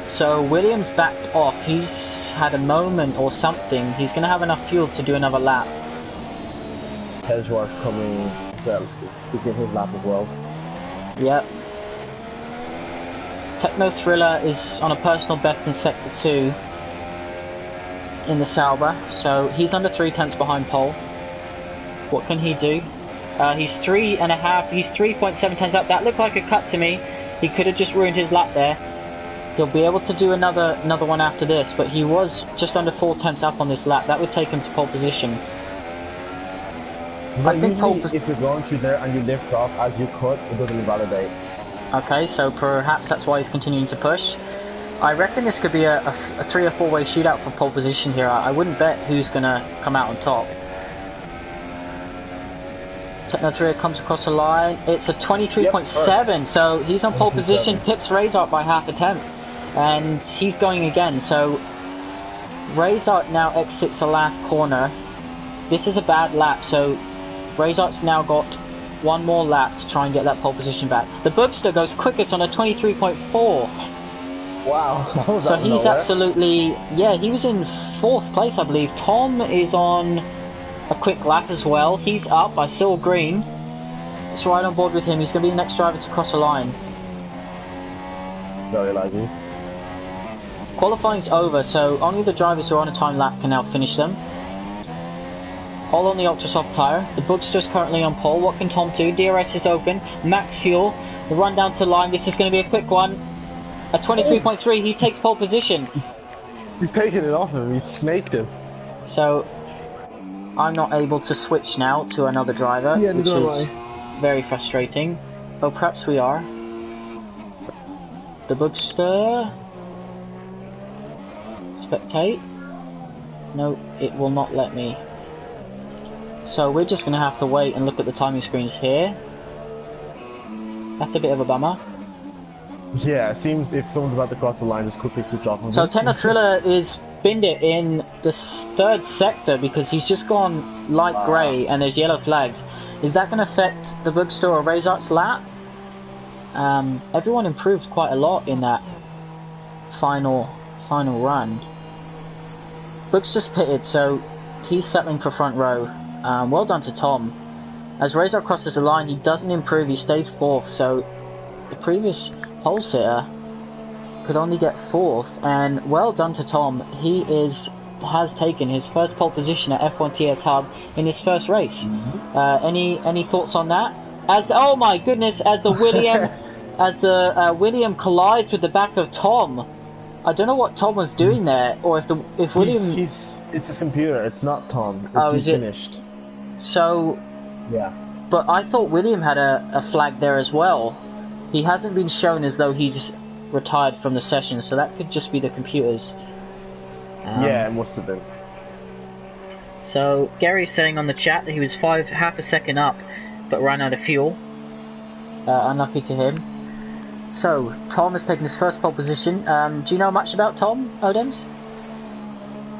so. Williams backed off. He's had a moment or something. He's going to have enough fuel to do another lap. Hedgeworth coming speaking his lap as well. Yep. Techno Thriller is on a personal best in sector 2 in the Sauber, so he's under 3 tenths behind pole. What can he do? He's 3.5, he's 3.7 tenths up. That looked like a cut to me. He could have just ruined his lap there. He'll be able to do another one after this, but he was just under 4 tenths up on this lap. That would take him to pole position. But I think if you're going through there and you lift off as you cut, it doesn't invalidate. Okay, so perhaps that's why he's continuing to push. I reckon this could be a 3 or 4 way shootout for pole position here. I wouldn't bet who's going to come out on top. Techno 3 comes across the line. It's a 23.7, so he's on pole position. Pips Razor by half a tenth, and he's going again. So Razor now exits the last corner. This is a bad lap, so Razor's now got 1 more lap to try and get that pole position back. The Bookster goes quickest on a 23.4. Wow. So he's absolutely, yeah, he was in 4th place I believe. Tom is on a quick lap as well. He's up, I saw green. It's right on board with him. He's going to be the next driver to cross the line. Very likely. Qualifying's over, so only the drivers who are on a time lap can now finish them. All on the ultra soft tyre. The Bookster's currently on pole. What can Tom do? DRS is open. Max fuel. The run down to the line. This is going to be a quick one. A 23.3. He takes pole position. He's taking it off him. He's snaked him. So I'm not able to switch now to another driver, which is very frustrating. Oh, perhaps we are. The Bookster. Spectate. No, it will not let me. So we're just going to have to wait and look at the timing screens here. That's a bit of a bummer. Yeah, it seems if someone's about to cross the line, just quickly switch off. So Techno Thriller is binned it in the 3rd sector because he's just gone light grey and there's yellow flags. Is that going to affect the Bookster or Razor's lap? Everyone improved quite a lot in that final run. Bookster's pitted, so he's settling for front row. Well done to Tom. As Razor crosses the line, he doesn't improve, he stays 4th, so the previous pole sitter could only get 4th, and well done to Tom. He has taken his first pole position at F1 TS Hub in his first race. Any thoughts on that? Oh my goodness, as the William collides with the back of Tom. I don't know what Tom was doing there, or if William... It's his computer, it's not Tom. He's finished. So... Yeah. But I thought William had a flag there as well. He hasn't been shown as though he's retired from the session, so that could just be the computers. Yeah, it must have been. So Gary's saying on the chat that he was half a second up, but ran out of fuel. Unlucky to him. So Tom has taken his first pole position. Do you know much about Tom, Odems?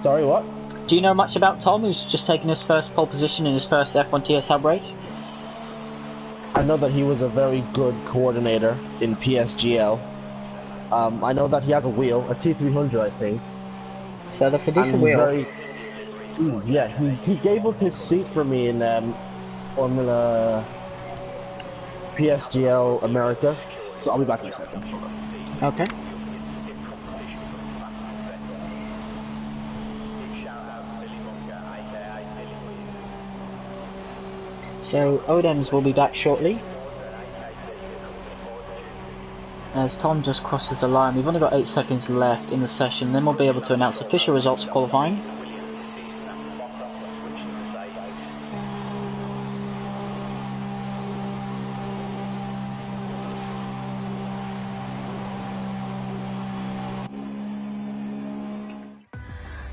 Sorry, what? Do you know much about Tom, who's just taken his first pole position in his first F1 TS Hub race? I know that he was a very good coordinator in PSGL. I know that he has a wheel, a T300, I think. So that's a decent wheel. Yeah, he gave up his seat for me in Formula PSGL America. So I'll be back in a second. Okay. So Odems will be back shortly. As Tom just crosses the line, we've only got 8 seconds left in the session, then we'll be able to announce official results of qualifying.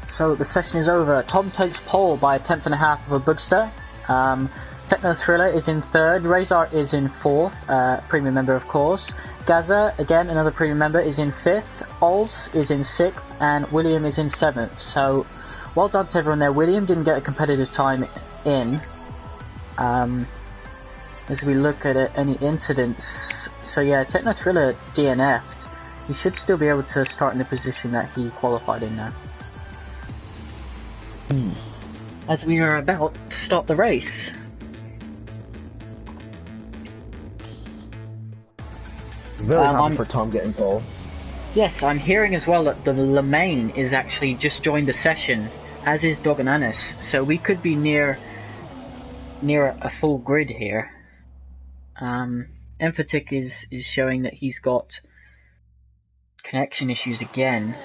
So the session is over. Tom takes pole by 1/10 and a half of a Bugster. Techno Thriller is in 3rd, Razor is in 4th, premium member of course. Gaza, again another premium member, is in 5th, Ols is in 6th, and William is in 7th. So well done to everyone there. William didn't get a competitive time in. As we look at any incidents, so yeah, Techno Thriller DNF'd. He should still be able to start in the position that he qualified in now. As we are about to start the race. Very happy for Tom getting pole. Yes, I'm hearing as well that the Lemaine is actually just joined the session, as is Dogananis, so we could be near a full grid here. Emphatic is showing that he's got connection issues again.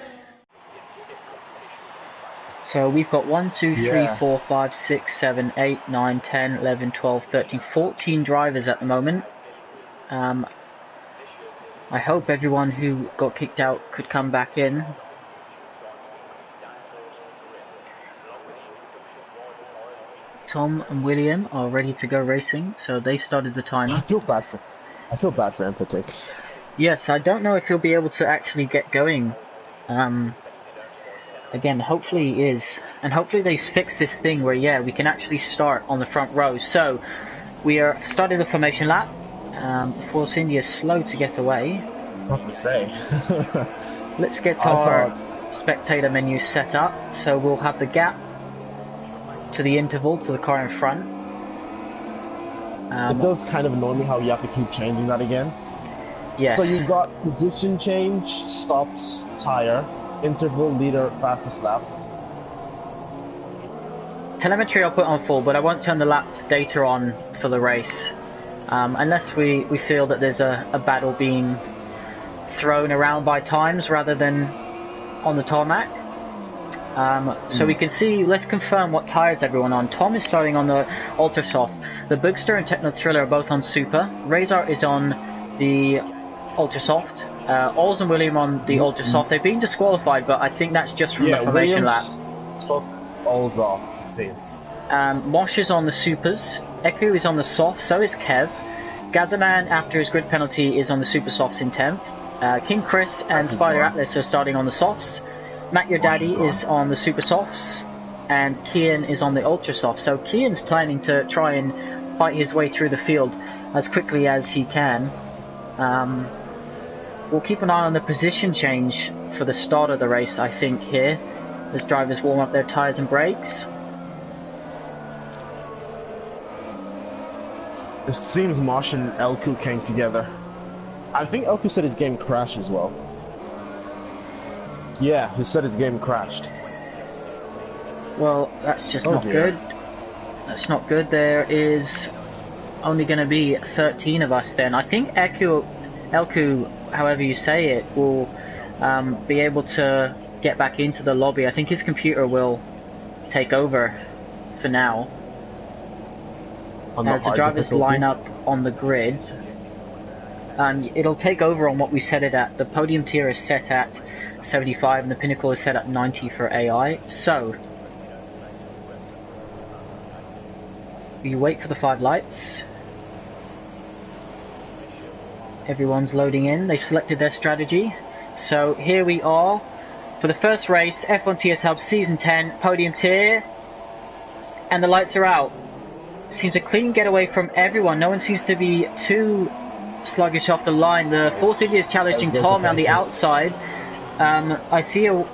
So we've got 1, 2, 3, 4, 5, 6, 7, 8, 9, 10, 11, 12, 13, 14 drivers at the moment. I hope everyone who got kicked out could come back in. Tom and William are ready to go racing, so they started the timer. I feel bad for Emphatix. Yes, I don't know if he'll be able to actually get going. Again, hopefully he is. And hopefully they fix this thing where, yeah, we can actually start on the front row. So, we are starting the formation lap. Force India is slow to get away. It's not to say. Let's get our spectator menu set up. So we'll have the gap to the interval to the car in front. It does kind of annoy me how you have to keep changing that again. Yes. So you've got position change, stops, tire, interval, leader, fastest lap. Telemetry I'll put on full, but I won't turn the lap data on for the race. Unless we feel that there's a battle being thrown around by times rather than on the tarmac. So we can see, let's confirm what tyres everyone on. Tom is starting on the Ultra Soft. The Bugster and Techno Thriller are both on Super. Razor is on the Ultra Soft. Ols and William on the Ultra Soft. They've been disqualified, but I think that's just from the formation lap. Took Ols off, it seems. Mosh is on the Supers. Eku is on the Soft, so is Kev. Gazaman, after his grid penalty, is on the Super Softs in 10th. King Chris and Spider Atlas are starting on the Softs. Matt Your Daddy is on the Super Softs. And Kian is on the Ultra Soft. So Kian's planning to try and fight his way through the field as quickly as he can. We'll keep an eye on the position change for the start of the race, I think, here, as drivers warm up their tyres and brakes. It seems Mosh and Elku came together. I think Elku said his game crashed as well. Yeah, he said his game crashed. Well, that's just not good. That's not good. There is only going to be 13 of us then. I think Elku, however you say it, will be able to get back into the lobby. I think his computer will take over for now. as the drivers line up on the grid. It'll take over on what we set it at. The podium tier is set at 75 and the pinnacle is set at 90 for AI. So we wait for the 5 lights. Everyone's loading in. They've selected their strategy. So here we are for the first race, F1 TS Hub Season 10 podium tier, and the lights are out. Seems a clean getaway from everyone. No one seems to be too sluggish off the line. The Force India is challenging Tom on the outside. I see a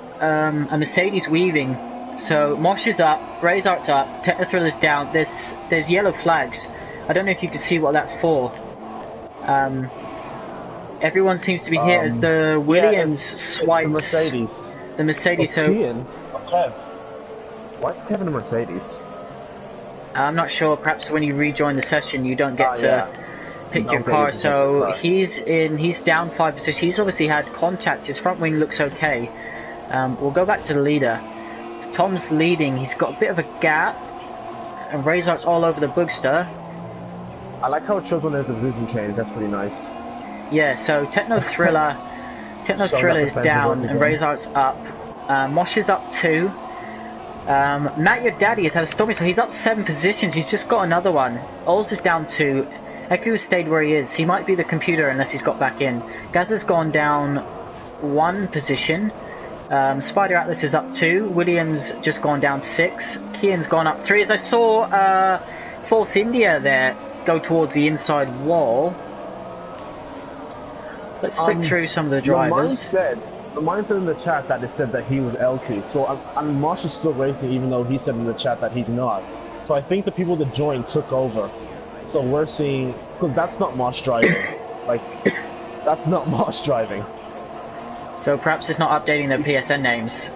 Mercedes weaving. So Mosh is up, Razor's up, Technothriller's down. There's yellow flags. I don't know if you can see what that's for. Everyone seems to be here as the Williams swipes. The Mercedes. The Mercedes. So Kev. Why is Kevin a Mercedes? I'm not sure. Perhaps when you rejoin the session, you don't get to pick your car. So he's down 5 positions. He's obviously had contact. His front wing looks okay. We'll go back to the leader. Tom's leading. He's got a bit of a gap, and Razor's all over the boogster. I like how it shows when there's a position change. That's pretty nice. Yeah. So Technothriller is down, and Razor's up. Mosh is up 2. Matt Your Daddy has had a stormy, so he's up 7 positions. He's just got another one. Ols is down 2. Eku has stayed where he is. He might be the computer unless he's got back in. Gaz has gone down 1 position. Spider Atlas is up 2. Williams just gone down 6. Kian's gone up 3. As I saw Force India there go towards the inside wall. Let's flick through some of the drivers. The mine said in the chat that it said that he was LQ, so and Mosh is still racing even though he said in the chat that he's not. So I think the people that joined took over. So we're seeing, because that's not Mosh driving. Like, that's not Mosh driving. So perhaps it's not updating their PSN names.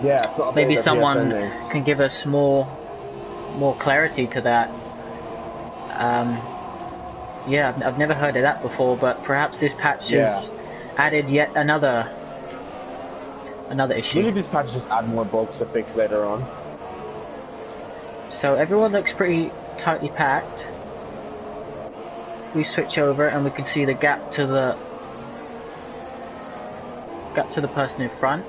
Yeah, it's not maybe someone can give us more clarity to that. Yeah, I've never heard of that before, but perhaps this patch has added yet another issue. Maybe this patch just add more bugs to fix later on. So everyone looks pretty tightly packed. We switch over and we can see the gap to the person in front.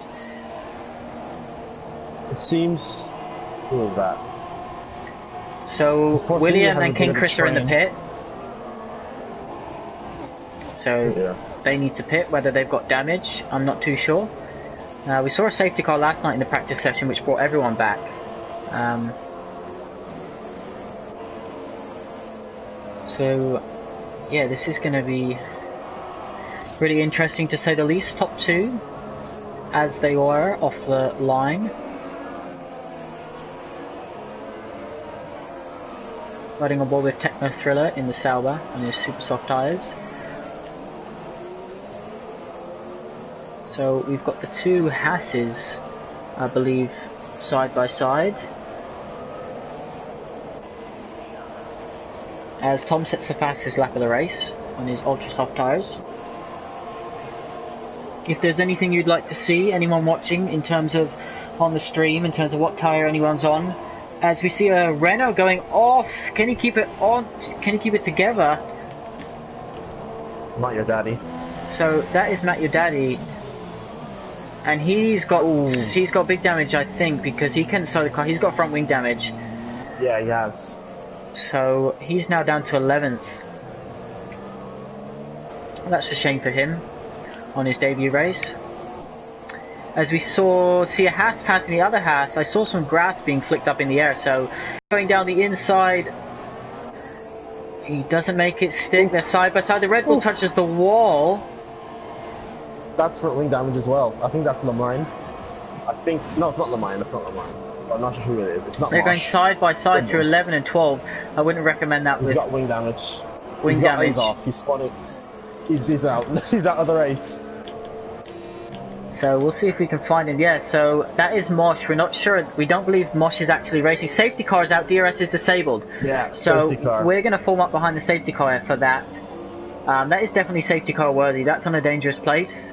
It seems. Who is that? So William and King Chris are in the pit. So they need to pit. Whether they've got damage, I'm not too sure. We saw a safety car last night in the practice session which brought everyone back. So yeah, this is going to be really interesting to say the least. Top 2 as they were off the line. Riding on board with Technothriller in the Sauber on his super soft tyres. So we've got the 2 Hasses, I believe, side by side. As Tom sets the fastest lap of the race on his ultra soft tyres. If there's anything you'd like to see, anyone watching in terms of on the stream, in terms of what tyre anyone's on, as we see a Renault going off, can he keep it on? Can he keep it together? Not Your Daddy. So that is Matt Your Daddy. And he's got big damage, I think, because he can start the car. He's got front wing damage. Yeah, he has. So he's now down to 11th. That's a shame for him on his debut race. As we see a Haas passing the other Haas, I saw some grass being flicked up in the air. So going down the inside, he doesn't make it stick. They're side by side. The Red Bull touches the wall. That's front wing damage as well. I think that's Lamine. No, it's not Lamine. It's not Lamine. I'm not sure who it is. It's not. They're going side by side through 11 and 12. I wouldn't recommend that. He's got wing damage. He's got eyes off. He's spotted. He's out. He's out of the race. So we'll see if we can find him. Yeah. So that is Mosh. We're not sure. We don't believe Mosh is actually racing. Safety car is out. DRS is disabled. Yeah. So safety car. We're going to form up behind the safety car for that. That is definitely safety car worthy. That's on a dangerous place.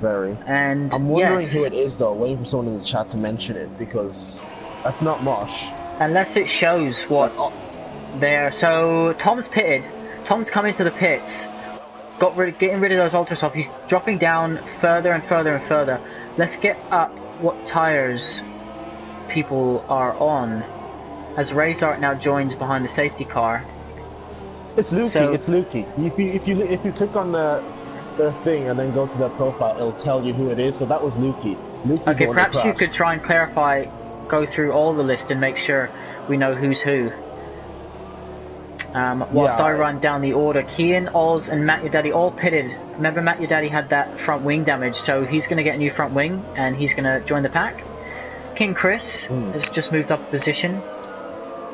Very. And I'm wondering who it is though, waiting for someone in the chat to mention it, because that's not Mosh. Unless it shows what there. So Tom's pitted. Tom's coming to the pits. Getting rid of those ultra softs. He's dropping down further and further and further. Let's get up what tires people are on. As Razor now joins behind the safety car. It's Lukey. So, it's Lukey. If you click on their thing and then go to their profile, it'll tell you who it is. So that was Lukey. Okay, perhaps you could try and clarify, go through all the list and make sure we know who's who. Whilst I run down the order, Kian, Oz, and Matt Your Daddy all pitted. Remember, Matt Your Daddy had that front wing damage, so he's going to get a new front wing and he's going to join the pack. King Chris has just moved up a position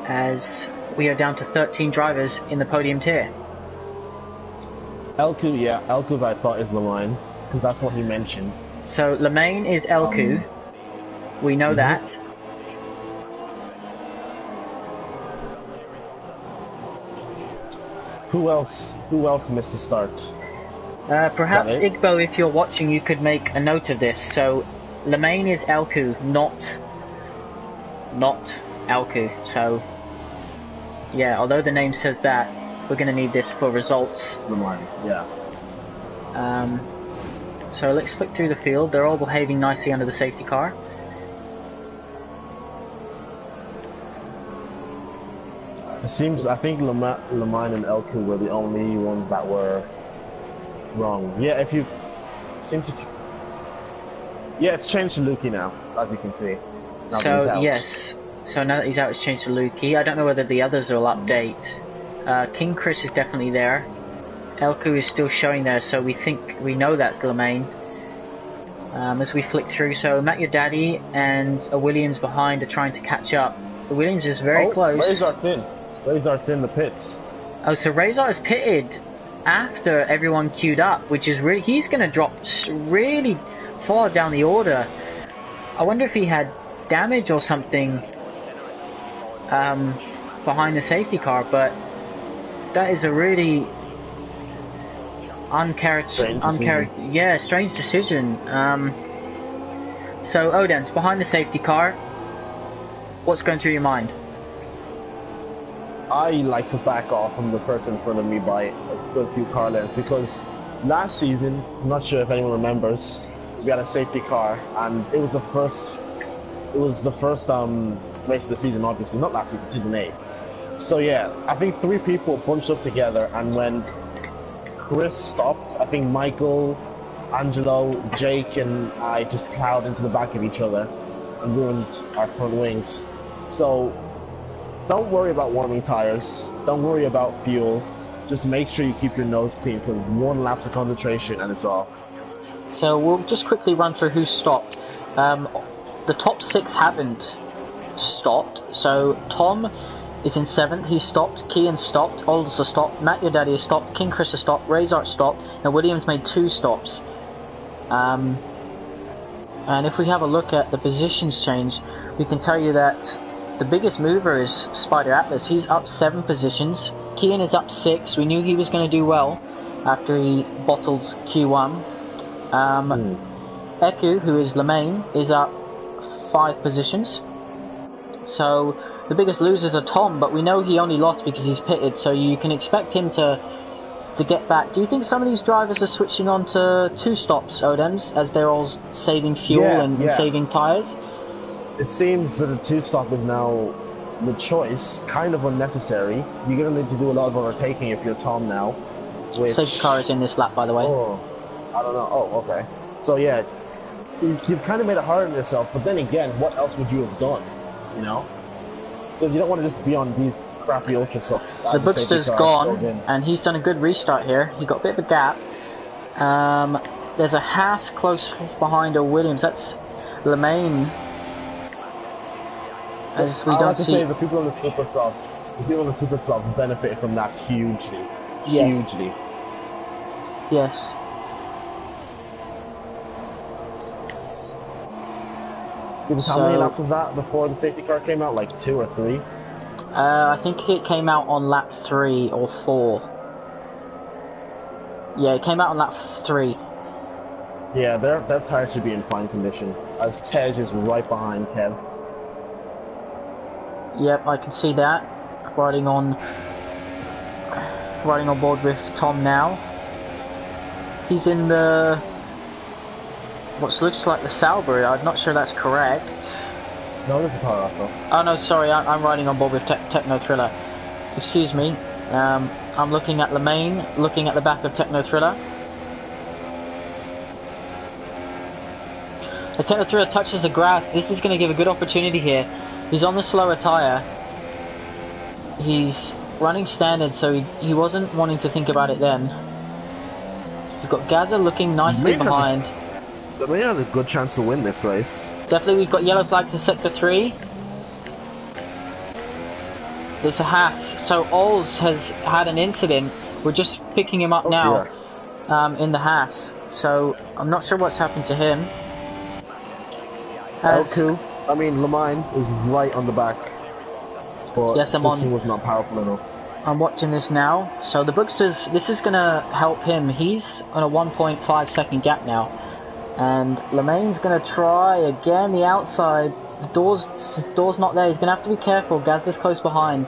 as we are down to 13 drivers in the podium tier. Elku I thought is Lamine, because that's what he mentioned. So Lamine is Elku, we know that. Who else missed the start? Perhaps Igbo, if you're watching, you could make a note of this. So Lamine is Elku, not Elku. So yeah, although the name says that, we're going to need this for results. Yeah. So let's flick through the field. They're all behaving nicely under the safety car. It seems, I think Lamine and Elku were the only ones that were wrong. Yeah, it's changed to Lukey now, as you can see. So yes, so now that he's out, it's changed to Lukey. I don't know whether the others will update. King Chris is definitely there. Elku is still showing there, so we know that's Lamine. As we flick through, so Matt Your Daddy and a Williams behind are trying to catch up. The Williams is very close. Razor's in the pits. Oh, so Razor is pitted after everyone queued up, which is really, he's going to drop really far down the order. I wonder if he had damage or something behind the safety car, but that is a really strange decision. So Oden's behind the safety car. What's going through your mind? I like to back off from the person in front of me by a good few car lengths, because last season, I'm not sure if anyone remembers, we had a safety car and it was the first race of the season, obviously, not last season, season 8. So yeah, I think 3 people bunched up together, and when Chris stopped, I think Michael, Angelo, Jake and I just plowed into the back of each other and ruined our front wings. So don't worry about warming tires, don't worry about fuel, just make sure you keep your nose clean, because 1 lapse of concentration and it's off. So we'll just quickly run through who stopped. The top 6 haven't stopped, so Tom is in 7th, he stopped, Kian stopped, Aldous has stopped, Matt Your Daddy has stopped, King Chris has stopped, Razor stopped, and Williams made 2 stops. And if we have a look at the positions change, we can tell you that the biggest mover is Spider Atlas. He's up 7 positions. Kian is up 6. We knew he was going to do well after he bottled Q1. Eku, who is Lamine, is up 5 positions. So the biggest losers are Tom, but we know he only lost because he's pitted, so you can expect him to get back. Do you think some of these drivers are switching on to 2 stops, Odems, as they're all saving fuel and saving tyres? It seems that the 2-stop is now the choice, kind of unnecessary. You're going to need to do a lot of overtaking if you're Tom now. Safety car is in this lap, by the way. Oh, I don't know. Oh, okay. So yeah, you've kind of made it hard on yourself, but then again, what else would you have done? You know? Because you don't want to just be on these crappy ultra softs. The Bookster's gone, and he's done a good restart here. He got a bit of a gap. There's a Haas close behind a Williams. That's Lamine. As we don't see. The people on the super softs benefited from that hugely. Hugely. Yes. How many laps was that before the safety car came out? Like 2 or 3? I think it came out on lap 3 or 4. Yeah, it came out on lap 3. Yeah, their tires should be in fine condition, as Tej is right behind Kev. Yep, I can see that. riding on board with Tom now. He's in the what looks like the Sauber. I'm not sure that's correct. No, there's a car also. Oh no, sorry, I'm riding on board with Techno Thriller. Excuse me. I'm looking at Lemaine, looking at the back of Techno Thriller. As Techno Thriller touches the grass, this is going to give a good opportunity here. He's on the slower tyre. He's running standard, so he wasn't wanting to think about it then. We've got Gaza looking nicely behind. Lemaine has a good chance to win this race. Definitely, we've got yellow flags in Sector 3. There's a Haas. So Ols has had an incident. We're just picking him up now in the Haas. So I'm not sure what's happened to him. L2, I mean Lemaine is right on the back. But yes, Stitching was not powerful enough. I'm watching this now. So the Booksters, this is going to help him. He's on a 1.5 second gap now. And Lemaine's going to try again the outside. The door's not there. He's going to have to be careful. Gaz is close behind.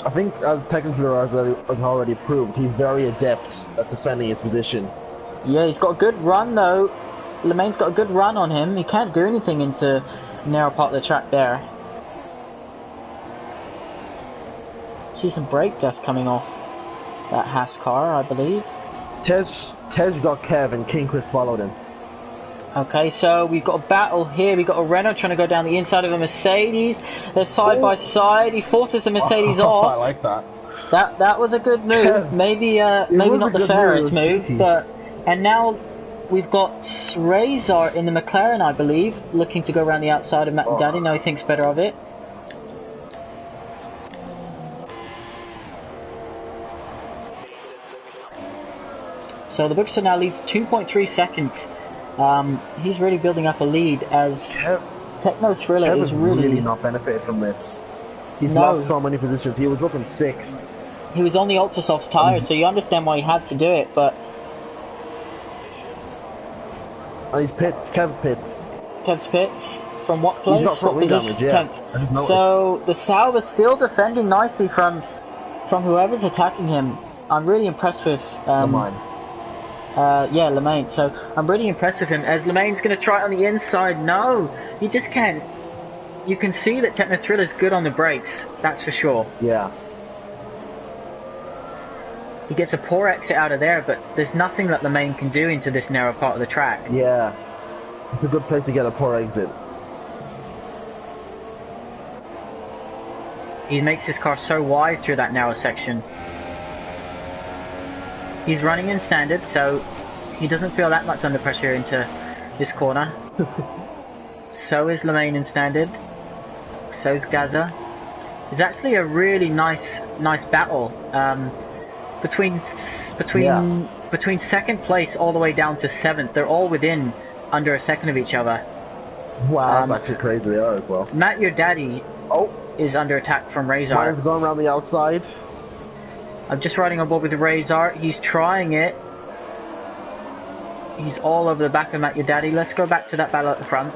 I think, as technically has already proved, he's very adept at defending his position. Yeah, he's got a good run though. Lemaine's got a good run on him. He can't do anything into the narrow part of the track there. See some brake dust coming off that Haas car, I believe. Tej got Kev and King Chris followed him. Okay, so we've got a battle here. We've got a Renault trying to go down the inside of a Mercedes. They're side by side. He forces the Mercedes off. I like that. That was a good move. Kev, maybe not the fairest move, but and now we've got Razor in the McLaren, I believe, looking to go around the outside of Matt Daddy. No, he thinks better of it. So the Bookster now leads 2.3 seconds. He's really building up a lead as Techno Thriller is really not benefited from this. He's lost so many positions. He was up in 6th. He was on the Ultrasofts tyres, so you understand why he had to do it, but... And he's pits. Kev's pits. Kev's pits. From what place? He's got front wing damage, yeah. So the Sauber's still defending nicely from whoever's attacking him. I'm really impressed with... Lemaine. Lemaine. So I'm really impressed with him as Lemaine's going to try it on the inside. No, he just can't. You can see that Techno Thriller's good on the brakes. That's for sure. Yeah. He gets a poor exit out of there, but there's nothing that Lemaine can do into this narrow part of the track. Yeah. It's a good place to get a poor exit. He makes his car so wide through that narrow section. He's running in standard, so he doesn't feel that much under pressure into this corner. So is Lemaine in standard. So is Gaza. It's actually a really nice battle between second place all the way down to 7th. They're all within under a second of each other. Wow, that's actually crazy. They are as well. Matt, your daddy, is under attack from Razor. Mine's going around the outside. I'm just riding on board with the Razor. He's trying it. He's all over the back of Matt, your daddy. Let's go back to that battle at the front.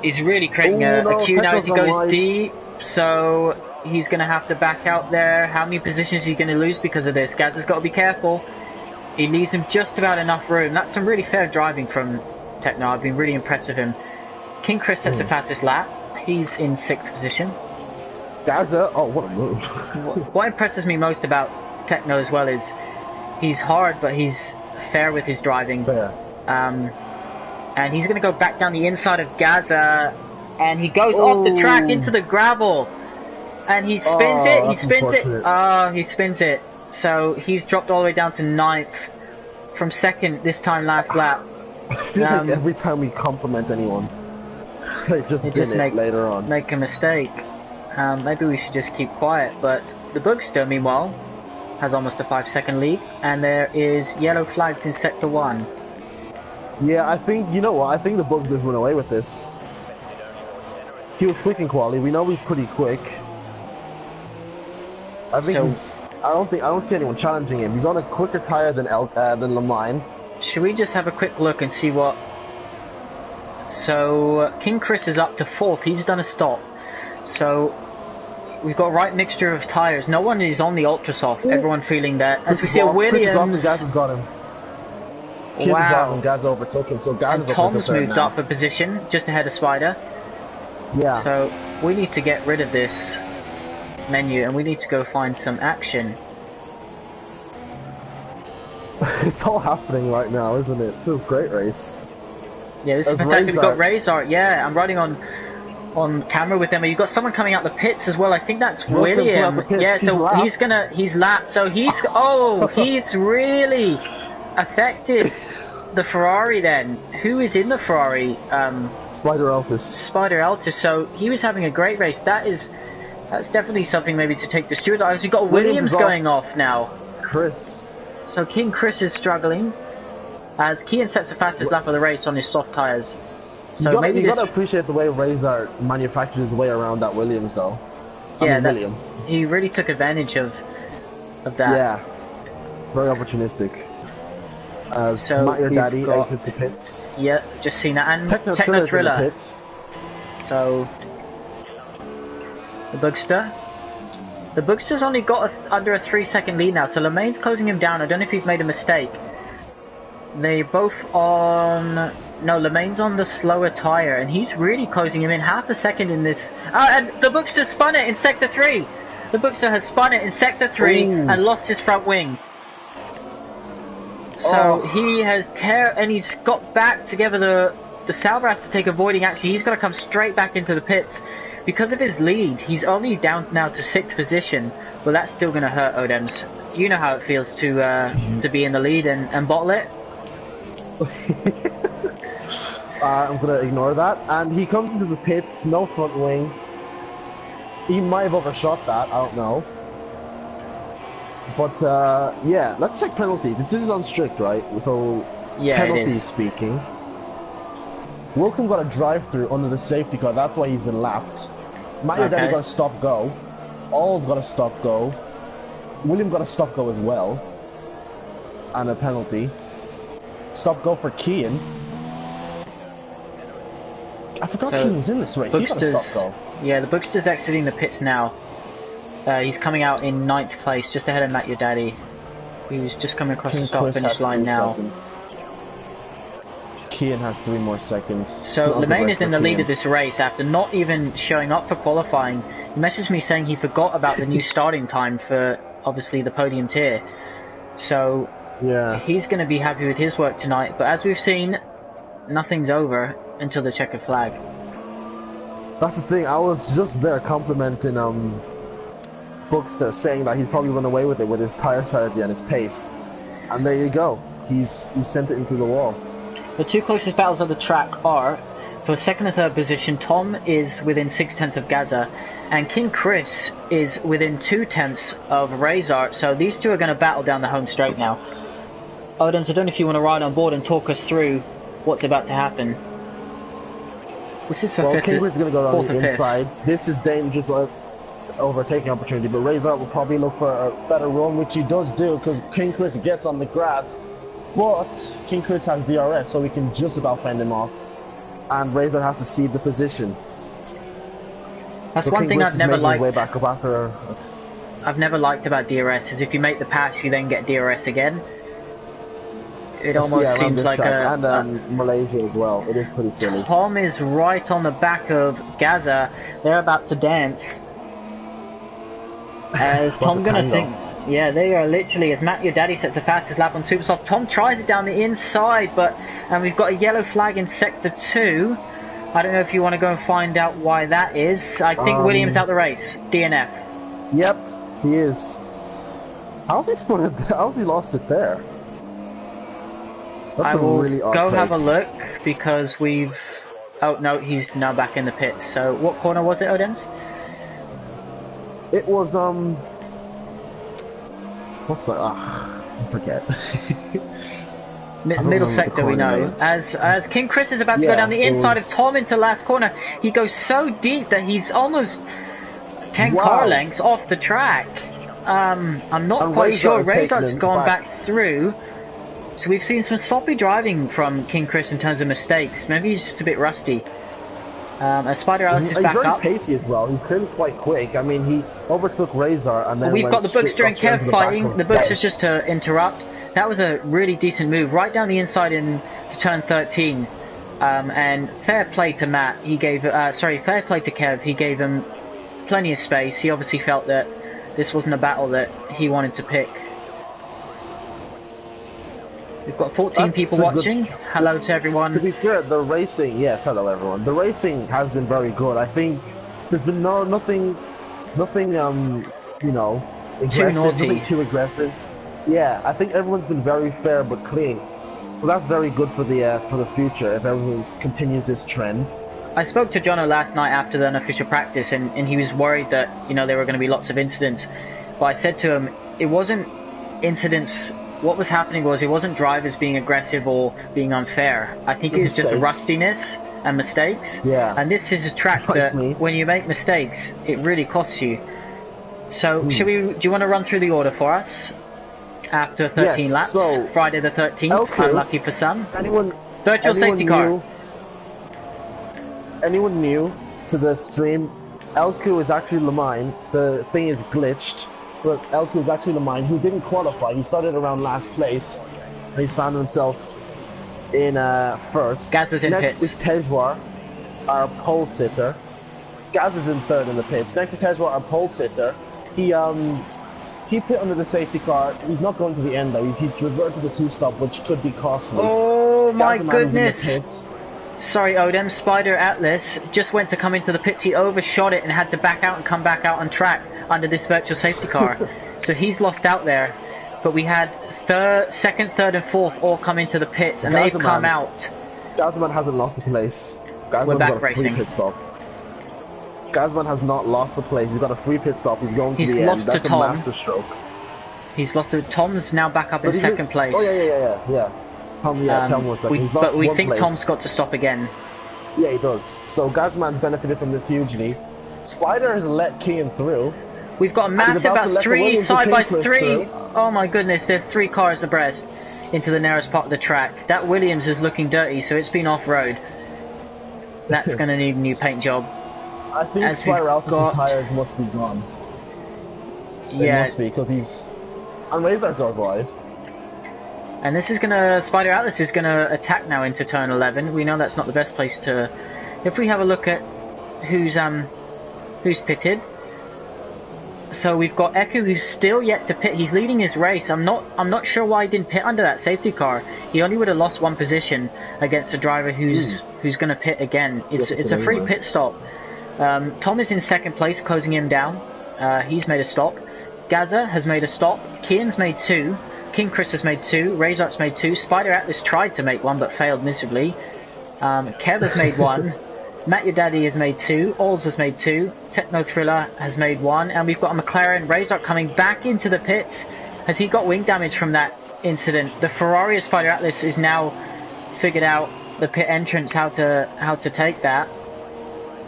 He's really creating a queue now as he goes deep. So he's going to have to back out there. How many positions are you going to lose because of this? Gaz has got to be careful. He leaves him just about enough room. That's some really fair driving from Techno. I've been really impressed with him. King Chris has the fastest lap. He's in 6th position. Gaza, what a move. What impresses me most about Techno as well is he's hard, but he's fair with his driving. Fair. And he's going to go back down the inside of Gaza, and he goes off the track into the gravel, and he spins it. He spins it. He spins it. So he's dropped all the way down to 9th from 2nd this time last lap. I feel like every time we compliment anyone, they just later on. Make a mistake. Maybe we should just keep quiet. But the Bookster, meanwhile, has almost a 5-second lead, and there is yellow flags in Sector 1. Yeah, I think, you know what, I think the Bugs have run away with this. He was quick in quality, we know he's pretty quick. I think I don't see anyone challenging him. He's on a quicker tyre than Lemaine. Should we just have a quick look and see what... So, King Chris is up to 4th, he's done a stop. So, we've got a right mixture of tyres. No one is on the ultra soft. Everyone feeling that. As we see a Williams. Gaz has got him. Wow. And Gaz overtook him, so Gaz and Tom's moved up a position just ahead of Spider. Yeah. So we need to get rid of this menu and we need to go find some action. It's all happening right now, isn't it? It's a great race. Yeah, this is fantastic. We've got Razor. Yeah, I'm riding on camera with them. You've got someone coming out the pits as well. I think that's William. Yeah, so he's lapped. So he's really affected the Ferrari then. Who is in the Ferrari? Spider Altus. Spider Altus. So he was having a great race. That's definitely something maybe to take to Stuart. We've got Williams going off now. Chris. So King Chris is struggling as Kian sets the fastest lap of the race on his soft tyres. So you gotta appreciate the way Razor manufactured his way around that Williams though. Yeah, he really took advantage of that. Yeah, very opportunistic. So Matt Your Daddy exits the pits. Yeah, just seen that. And Techno Thriller. Pits. So the Bugster. The Bugster's only got under a 3-second lead now, so Lemaine's closing him down. I don't know if he's made a mistake. They're both on... No, Lemaine's on the slower tyre, and he's really closing him in half a second in this... and the Bugster spun it in Sector 3! The Bugster has spun it in Sector 3 and lost his front wing. So he has and he's got back together. The Sauber has to take avoiding action. He's got to come straight back into the pits. Because of his lead, he's only down now to 6th position. Well, that's still going to hurt Odems. You know how it feels to be in the lead and bottle it. I'm going to ignore that. And he comes into the pits, no front wing. He might have overshot that, I don't know. But, yeah, let's check penalties. This is on strict, right? So, yeah, penalties speaking. Wilkham got a drive-through under the safety car, that's why he's been lapped. Mario Daddy got a stop-go. All's got a stop-go. William got a stop-go as well. And a penalty. Stop-go for Kian. I forgot Kian was in this race. He got a stop-go. Yeah, the Bookster's exiting the pits now. He's coming out in 9th place, just ahead of Matt Your Daddy, who's just coming across the start-finish line now. Kian has 3 more seconds. So Lemaine is in the lead of this race after not even showing up for qualifying. He messaged me saying he forgot about the new starting time for, obviously, the podium tier. So yeah, he's going to be happy with his work tonight. But as we've seen, nothing's over until the checkered flag. That's the thing. I was just there complimenting Bookster, saying that he's probably run away with it with his tyre strategy and his pace. And there you go. He's sent it into the wall. The 2 closest battles of the track are, for 2nd and 3rd position, Tom is within 6/10 of Gaza, and King Chris is within 2/10 of Razor, so these two are going to battle down the home straight now. Odens, I don't know if you want to ride on board and talk us through what's about to happen. This is for King Chris is going to go down the inside. This is dangerous overtaking opportunity, but Razor will probably look for a better run, which he does do, because King Chris gets on the grass. But King Chris has DRS, so we can just about fend him off. And Razor has to cede the position. That's one thing I've never liked. Way back up after I've never liked about DRS is if you make the pass, you then get DRS again. It almost seems like and Malaysia as well. It is pretty silly. Tom is right on the back of Gaza. They're about to dance. As Tom gonna think. Yeah, they are literally, as Matt Your Daddy sets the fastest lap on Supersoft, Tom tries it down the inside, and we've got a yellow flag in Sector 2. I don't know if you want to go and find out why that is. I think Williams out the race. DNF. Yep, he is. How's he spun it? How's he lost it there? That's a really odd go place. Have a look, because we've... Oh, no, he's now back in the pits. So, what corner was it, Odems? It was, what's that? I forget. Middle sector, we know. As King Chris is about to go down the inside of Tom into last corner, he goes so deep that he's almost 10 car lengths off the track. I'm not quite sure. Razor's gone back through. So we've seen some sloppy driving from King Chris in terms of mistakes. Maybe he's just a bit rusty. As Spider Alice is back up. He's very pacey as well. He's clearly quite quick. I mean, he overtook Razor and then we've got the Bookster and Kev fighting. The Bookster's just to interrupt. That was a really decent move, right down the inside into turn 13. And fair play to Matt. He gave, fair play to Kev. He gave him plenty of space. He obviously felt that this wasn't a battle that he wanted to pick. We've got 14 people watching. Hello to everyone. To be fair, the racing, yes, hello everyone. The racing has been very good. I think there's been nothing, you know, aggressive, nothing too aggressive. Yeah, I think everyone's been very fair but clean. So that's very good for the future if everyone continues this trend. I spoke to Jono last night after the unofficial practice, and he was worried that, you know, there were going to be lots of incidents. But I said to him, it wasn't incidents. What was happening was it wasn't drivers being aggressive or being unfair. I think it was just rustiness and mistakes. Yeah. And this is a track that when you make mistakes, it really costs you. So do you want to run through the order for us? After 13 laps, so Friday the 13th, unlucky for some. Virtual safety car. Anyone new to the stream, Elku is actually Lemine. The thing is glitched. But Elku is actually Lemine, who didn't qualify. He started around last place, and he found himself in first. Gaz is in Next pits. is Tejwar, our pole sitter. Gaz is in third in the pits. Next is Tejwar, our pole sitter. He pit under the safety car. He's not going to the end though. He reverted to the two-stop, which could be costly. Oh my goodness! Sorry, Odem. Spider Atlas just went to come into the pits. He overshot it and had to back out and come back out on track under this virtual safety car. So he's lost out there. But we had second, third, and fourth all come into the pits, and they've come out. Gazman hasn't lost a place. We're back racing. Pit stop. Gazman has not lost a place. He's got a free pit stop. He's going to the end. That's a master stroke. He's lost to Tom's now back up in second place. Oh yeah. Tom was second. But we think Tom's got to stop again. Yeah, he does. So Gazman benefited from this hugely. Spider has let Kian through. We've got a massive about 3 side by 3. Oh my goodness, there's 3 cars abreast into the narrowest part of the track. That Williams is looking dirty, so it's been off-road. That's going to need a new paint job. I think Spider Altus' tires must be gone. Yeah. They must be, because he's... And Razor goes wide. And this is gonna... Spider Atlas is gonna attack now into turn 11. We know that's not the best place to... If we have a look at who's pitted. So we've got Echo, who's still yet to pit. He's leading his race. I'm not sure why he didn't pit under that safety car. He only would have lost 1 position against a driver who's going to pit again. It's a free pit stop. Tom is in second place, closing him down. He's made a stop. Gaza has made a stop. Kian's made 2. King Chris has made 2. Razor's made 2. Spider Atlas tried to make 1 but failed miserably. Kev has made 1. Matt Your Daddy has made 2, Alls has made 2, Techno Thriller has made 1, and we've got a McLaren. Razor coming back into the pits. Has he got wing damage from that incident? The Ferrari of Spider Atlas is now figured out the pit entrance, how to take that.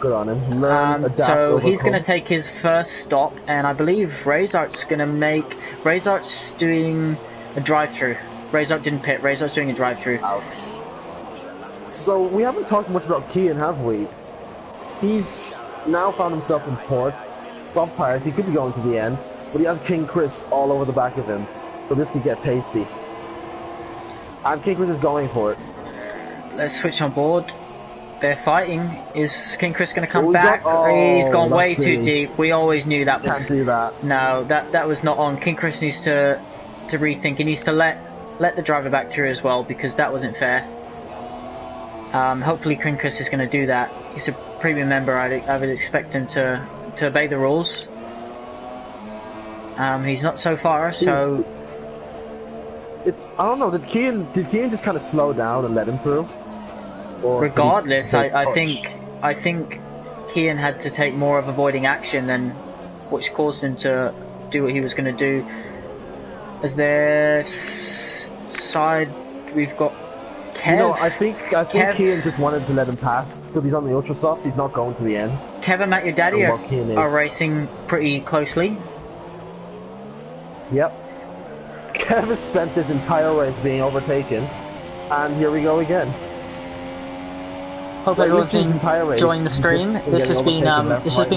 Good on him. Learn, adapt, so overcome. He's going to take his first stop, and I believe Razor's going to make... Razor's doing a drive-through. Razor didn't pit, Razor's doing a drive-through. Ouch. So, we haven't talked much about Kian, have we? He's now found himself in fourth. Soft tires, he could be going to the end, but he has King Chris all over the back of him, so this could get tasty. And King Chris is going for it. Let's switch on board. They're fighting. Is King Chris going to come back? He's gone way too deep. We always knew that was... Can't do that. No, that was not on. King Chris needs to rethink. He needs to let the driver back through as well, because that wasn't fair. Hopefully King Chris is going to do that. He's a premium member. I would expect him to obey the rules. He's not so far, so... I don't know, did Kian just kind of slow down and let him through? Or regardless, I think Kian had to take more of avoiding action than which caused him to do what he was going to do. As their side, we've got Kev. You know, I think Kian just wanted to let him pass because he's on the ultra softs. He's not going to the end. Kev and Matt Your Daddy are racing pretty closely. Yep. Kev has spent this entire race being overtaken, and here we go again. Hope everyone's enjoying the stream. This has been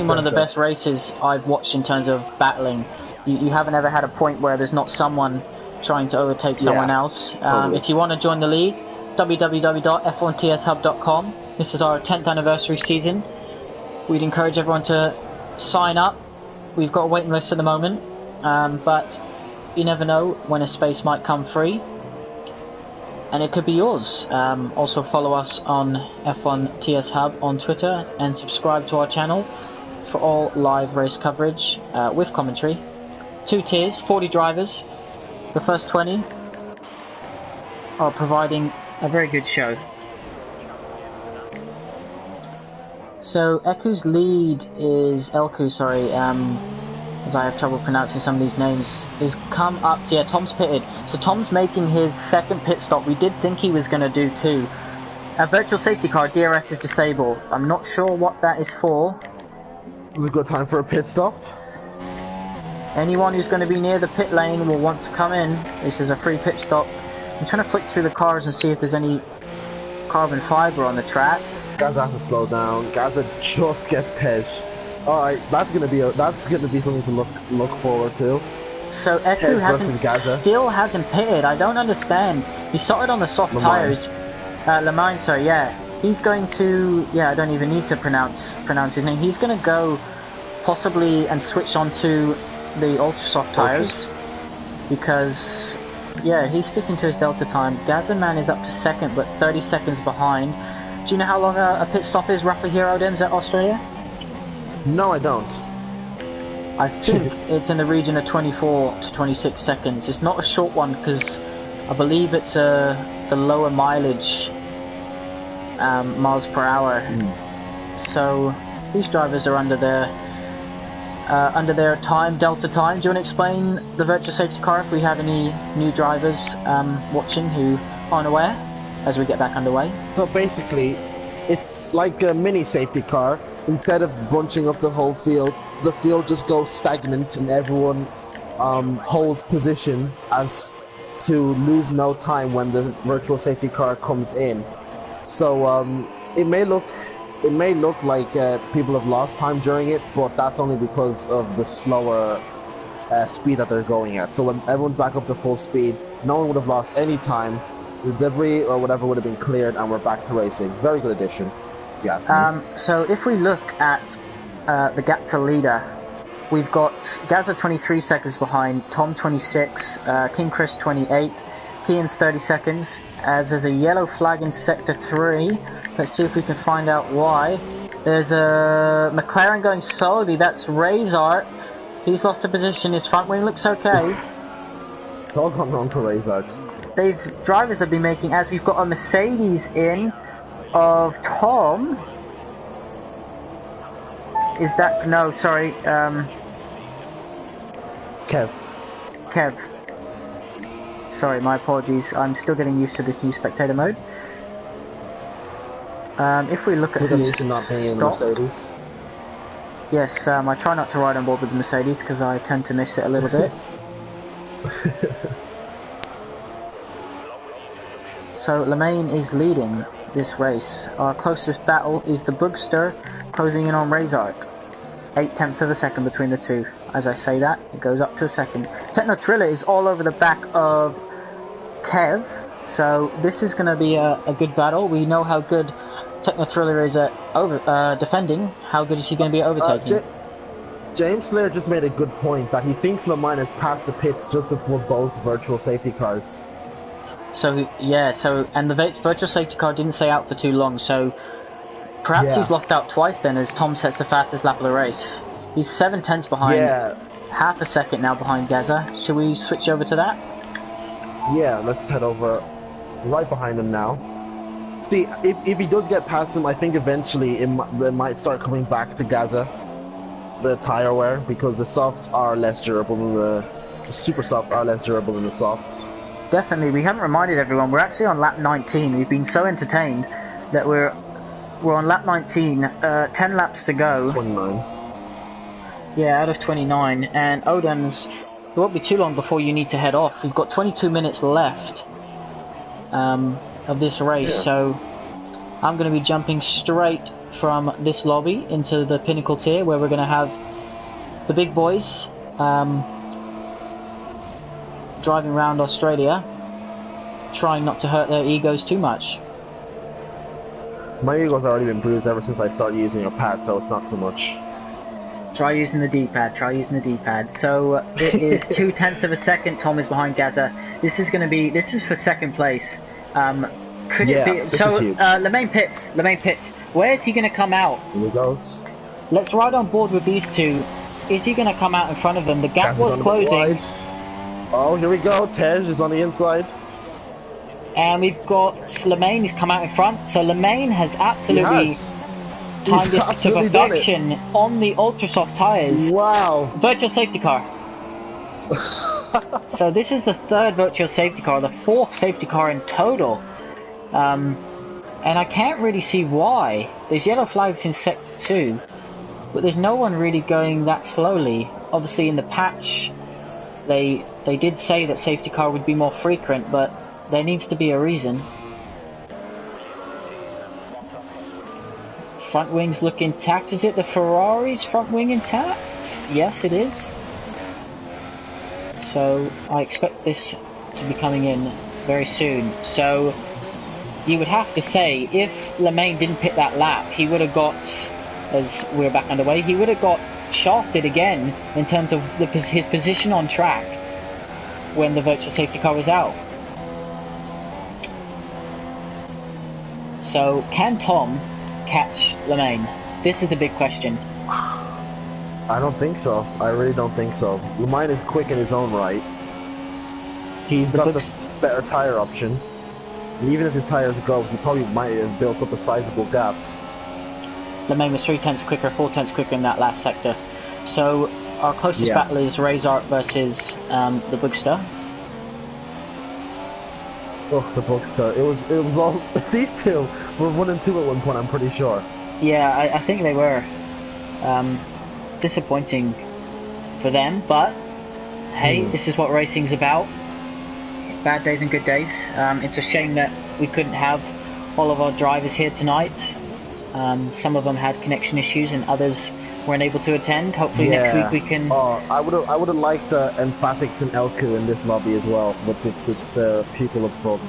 one of the best races I've watched in terms of battling. You haven't ever had a point where there's not someone trying to overtake someone else. Totally. If you want to join the league, www.f1tshub.com. This is our 10th anniversary season. We'd encourage everyone to sign up. We've got a waiting list at the moment, but you never know when a space might come free, and it could be yours. Also follow us on F1 TS Hub on Twitter and subscribe to our channel for all live race coverage with commentary. 2 tiers, 40 drivers. The first 20 are providing a very good show. So Elku's lead is as I have trouble pronouncing some of these names, is come up. So yeah, Tom's pitted. So Tom's making his second pit stop. We did think he was going to do 2. A virtual safety car, DRS, is disabled. I'm not sure what that is for. Is it a good time for a pit stop? Anyone who's going to be near the pit lane will want to come in. This is a free pit stop. I'm trying to flick through the cars and see if there's any carbon fiber on the track. Gaza has to slow down. Gaza just gets Tej. Alright, that's gonna be something to look forward to. So Eku still hasn't pitted. I don't understand. He started on the soft tires. Lemine, sorry, yeah. He's going to, I don't even need to pronounce his name. He's going to go possibly and switch onto the ultra soft tires because he's sticking to his delta time. Gazaman is up to second but 30 seconds behind. Do you know how long a pit stop is roughly here, Odems, at Australia? No, I don't. I think it's in the region of 24 to 26 seconds. It's not a short one because I believe it's the lower mileage miles per hour. So these drivers are under their time, delta time. Do you want to explain the virtual safety car if we have any new drivers watching who aren't aware as we get back underway? So basically, it's like a mini safety car. Instead of bunching up the whole field, the field just goes stagnant and everyone holds position as to lose no time when the virtual safety car comes in. So it may look like people have lost time during it, but that's only because of the slower speed that they're going at. So when everyone's back up to full speed, no one would have lost any time. The debris or whatever would have been cleared, and we're back to racing. Very good addition. Yes. So if we look at the gap to leader, we've got Gaza 23 seconds behind, Tom 26, King Chris 28, Kian's 30 seconds, as there's a yellow flag in sector 3. Let's see if we can find out why. There's a McLaren going solely, that's Razart. He's lost a position, his front wing looks okay. It's all gone wrong for Razart. Drivers have been making, as we've got a Mercedes in of Tom. Is that, no, sorry, Kev. Sorry, my apologies. I'm still getting used to this new spectator mode. If we look at who's not being in Mercedes. Yes, I try not to ride on board with the Mercedes because I tend to miss it a little bit. So Lemaine is leading this race. Our closest battle is the Boogster closing in on Razart. 0.8 of a second between the two. As I say that, it goes up to a second. Techno Thriller is all over the back of Kev, so this is going to be a good battle. We know how good Techno Thriller is at defending. How good is he going to be at overtaking? James Slayer just made a good point that he thinks Lemine has passed the pits just before both virtual safety cars. So and the virtual safety car didn't stay out for too long, so perhaps he's lost out twice then as Tom sets the fastest lap of the race. He's 7/10 behind, half a second now behind Gaza. Should we switch over to that? Yeah, let's head over right behind him now. See, if he does get past him, I think eventually it might start coming back to Gaza, the tire wear, because the softs are less durable than the super softs are less durable than the softs. Definitely, we haven't reminded everyone, we're actually on lap 19. We've been so entertained that we're on lap 19, 10 laps to go. 29. Yeah, out of 29, and Odems, it won't be too long before you need to head off. We've got 22 minutes left of this race, so I'm going to be jumping straight from this lobby into the Pinnacle tier, where we're going to have the big boys driving around Australia, trying not to hurt their egos too much. My ego's already been bruised ever since I started using a pad, so it's not too much. Try using the D-pad, try using the D-pad. So it is 0.2 of a second. Tom is behind Gaza. This is for second place. Could it be? So Lemaine Pitts, where is he going to come out? Here he goes. Let's ride on board with these two. Is he going to come out in front of them? The gap was closing. Oh, here we go. Tej is on the inside. And we've got Lemaine, he's come out in front. So Lemaine has absolutely timed this to perfection on the ultra soft tyres. Wow. Virtual safety car. So this is the third virtual safety car, the fourth safety car in total. And I can't really see why. There's yellow flags in Sector 2, but there's no one really going that slowly. Obviously in the patch, they did say that safety car would be more frequent, but there needs to be a reason. Front wings look intact. Is it the Ferrari's front wing intact? Yes, it is. So I expect this to be coming in very soon. So you would have to say, if Lemaine didn't pit that lap, he would have got, as we're back underway, he would have got shafted again in terms of his position on track when the virtual safety car was out. So can Tom catch Lemaine? This is the big question. I don't think so. I really don't think so. Lemaine is quick in his own right. He's got the better tyre option. And even if his tyres go, he probably might have built up a sizable gap. Lemaine was 3/10 quicker, 4/10 quicker in that last sector. So our closest battle is Razor versus the Bookster. Oh, the Bookster. It was all these two were 1 and 2 at one point, I'm pretty sure. Yeah, I think they were. Disappointing for them, but hey, this is what racing's about. Bad days and good days. It's a shame that we couldn't have all of our drivers here tonight. Some of them had connection issues and others weren't able to attend. Hopefully next week we can... Oh, I would have liked Emphatics and Elku in this lobby as well, with the people of Pub.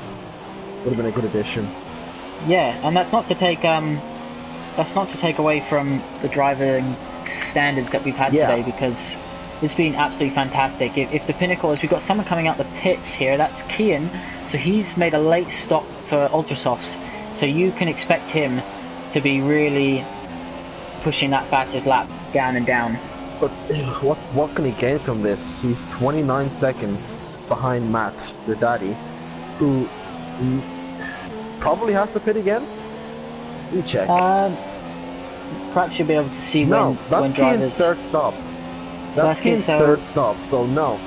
Would have been a good addition. Yeah, and that's not to take away from the driving standards that we've had today, because it's been absolutely fantastic. If the pinnacle is, we've got someone coming out the pits here, that's Kian, so he's made a late stop for Ultrasofts, so you can expect him to be really pushing that fastest lap down and down. But what can he gain from this? He's 29 seconds behind Matt, your daddy, who probably has to pit again. Let me check. Perhaps you'll be able to see when drivers... Kian's third stop. That's Kian's third stop, so no.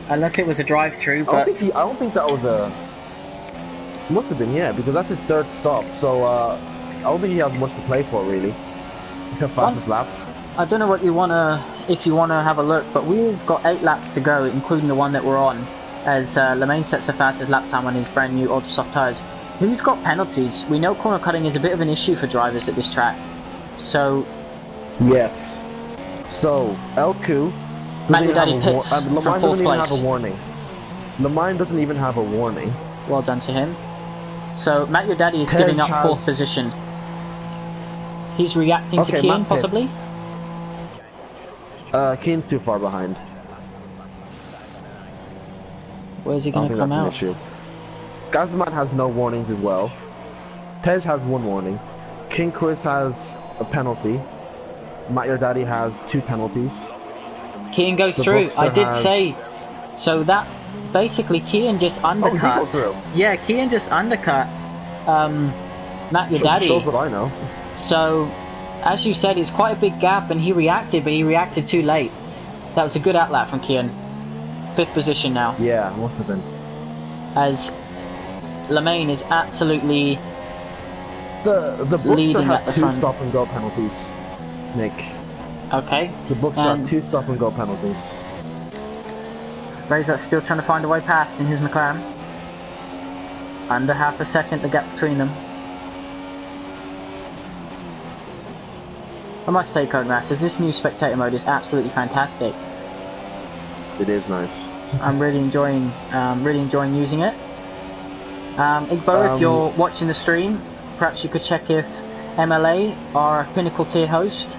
Unless it was a drive-through, but... I don't think that was a... Must have been, yeah, because that's his third stop, so I don't think he has much to play for, really. Except fastest lap. I don't know what you wanna... if you wanna have a look, but we've got 8 laps to go, including the one that we're on, as Lemaine sets the fastest lap time on his brand new ultra soft tyres. Who's got penalties? We know corner cutting is a bit of an issue for drivers at this track. So... Yes. So, Elku... Matt Your Daddy pits from fourth place. doesn't even have a warning. Lemaine doesn't even have a warning. Well done to him. So, Matt Your Daddy is giving up 4th position. He's reacting to Kian, possibly? Kian's too far behind. Where's he going to come out? Gazman has no warnings as well. Tej has 1 warning. King Chris has a penalty. Matt Your Daddy has 2 penalties. Kian goes through. I did say. So that basically Kian just undercut. Oh, he through. Yeah, Kian just undercut Matt Your Daddy. Shows what I know. So, as you said, it's quite a big gap, and he reacted, but he reacted too late. That was a good outlap from Kian. 5th position now. Yeah, must have been. As Lemaine is absolutely the books have 2 front. stop and go penalties, Nick. Okay. The books have 2 stop and go penalties. Razor's still trying to find a way past in his McLaren. Under half a second the gap between them. I must say, Codemasters, this new spectator mode is absolutely fantastic. It is nice. I'm really enjoying using it. Igbo, if you're watching the stream, perhaps you could check if MLA, our Pinnacle tier host,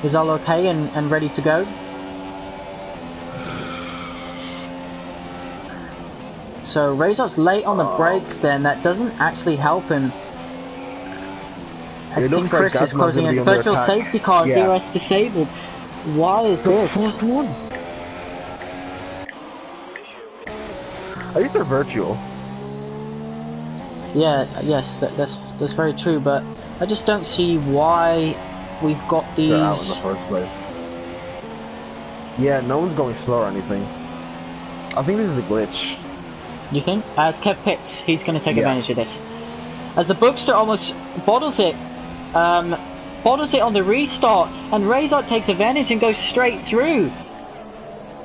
is all okay and ready to go. So Razor's late on the brakes then, that doesn't actually help him. As King Chris is causing a virtual safety car, DRS disabled. Why is this? Fourth one? At least they're virtual. Yeah, yes, that's very true, but I just don't see why we've got these... They're out in the first place. Yeah, no one's going slow or anything. I think this is a glitch. You think? As Kev pits, he's going to take advantage of this. As the Bookster almost bottles it on the restart, and Razor takes advantage and goes straight through.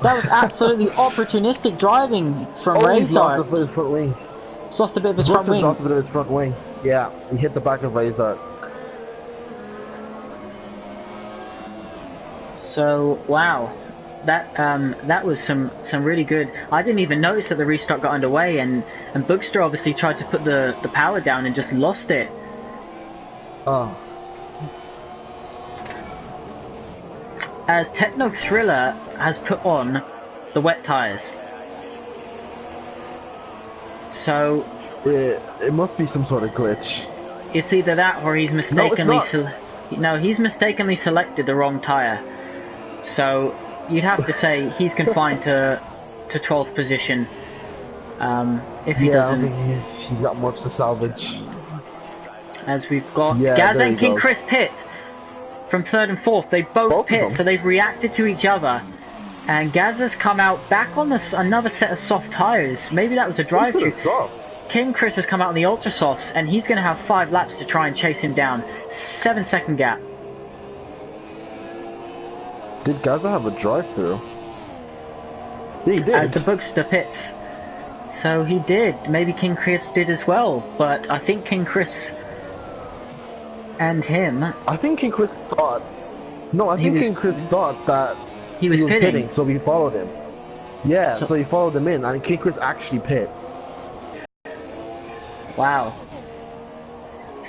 That was absolutely opportunistic driving from Razor. He's lost a bit of his front wing. He's lost a bit of his front wing. Lost a bit of his front wing. Yeah, he hit the back of Razor. So wow, that was some really good. I didn't even notice that the restart got underway, and Bookster obviously tried to put the power down and just lost it. Oh. As Techno Thriller has put on the wet tires. So it must be some sort of glitch. It's either that or he's mistakenly he's mistakenly selected the wrong tire. So you'd have to say he's confined to 12th position. If he doesn't, I think he's got much to salvage. As we've got Gaz and King Chris pit from 3rd and 4th. They both pit, so they've reacted to each other. And Gaz has come out back on another set of soft tires. Maybe that was a drive-through. King Chris has come out on the ultra softs, and he's going to have 5 laps to try and chase him down. 7-second gap. Did Gaza have a drive-through? Yeah, he did. As the Bookster pits. So he did. Maybe King Chris did as well. But I think King Chris and him... I think King Chris thought... No, I think King Chris thought that he was pitting, so we followed him. Yeah, so he followed him in, and King Chris actually pit. Wow.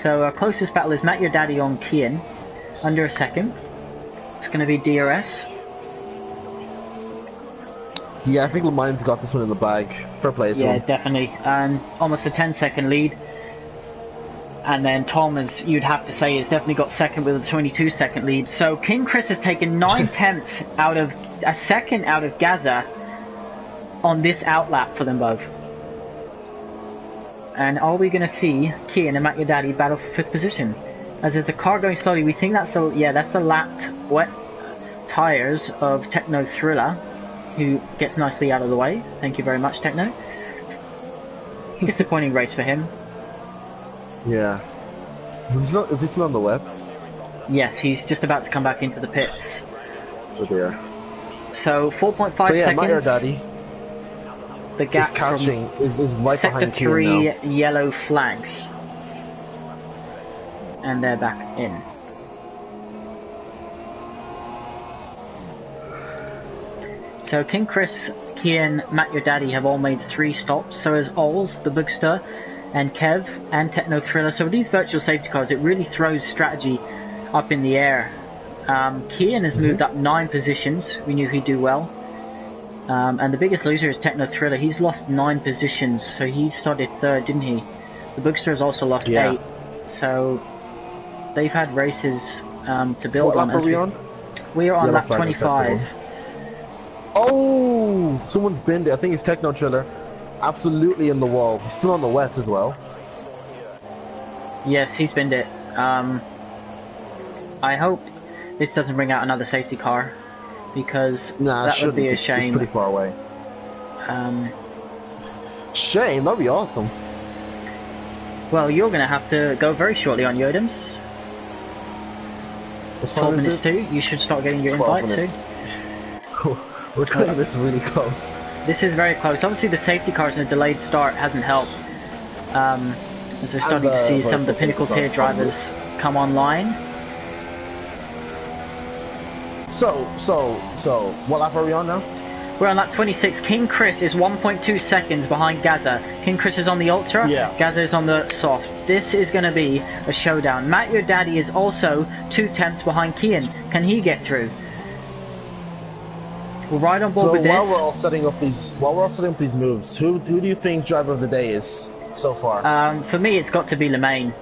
So our closest battle is Matt Your Daddy on Kian. Under a second. It's going to be DRS. Yeah, I think Lemine's got this one in the bag. Fair play to him. Yeah, definitely. Almost a 10-second lead. And then Tom, as you'd have to say, has definitely got second with a 22-second lead. So King Chris has taken 9 tenths out of a second out of Gaza on this outlap for them both. And are we going to see Kian and Matt Your Daddy battle for 5th position? As there's a car going slowly, we think that's the lapped wet tires of Techno Thriller, who gets nicely out of the way. Thank you very much, Techno. Disappointing race for him. Yeah. Is he still on the wets? Yes, he's just about to come back into the pits. Oh dear. So 4.5 seconds. Matt Your Daddy. The gap catching is right Sector behind 3 now. Yellow flags. And they're back in. So King Chris, Kian, Matt Your Daddy have all made 3 stops. So has Ols, the Bookster, and Kev, and Techno Thriller. So with these virtual safety cars, it really throws strategy up in the air. Kian has moved up 9 positions. We knew he'd do well. And the biggest loser is Techno Thriller. He's lost 9 positions, so he started 3rd, didn't he? The Bookster has also lost 8. So they've had races to build on. What lap are we on? We are on lap 25. Oh! Someone's binned it. I think it's Techno Thriller. Absolutely in the wall. He's still on the wet as well. Yes, he's binned it. I hope this doesn't bring out another safety car, because that would be a shame. It's pretty far away. Shame, that'd be awesome. Well, you're going to have to go very shortly on Yodems. It's 12 minutes too. You should start getting your invite too. We're cutting this really close. This is very close. Obviously the safety cars and the delayed start hasn't helped. As we're starting to see some of the Pinnacle tier drivers come online. So, what lap are we on now? We're on lap 26. King Chris is 1.2 seconds behind Gaza. King Chris is on the ultra. Yeah. Gaza is on the soft. This is going to be a showdown. Matt Your Daddy is also 2/10 behind Kian. Can he get through? We're right on board with this. So while we're all setting up these moves, who do you think driver of the day is so far? For me, it's got to be Lemaine.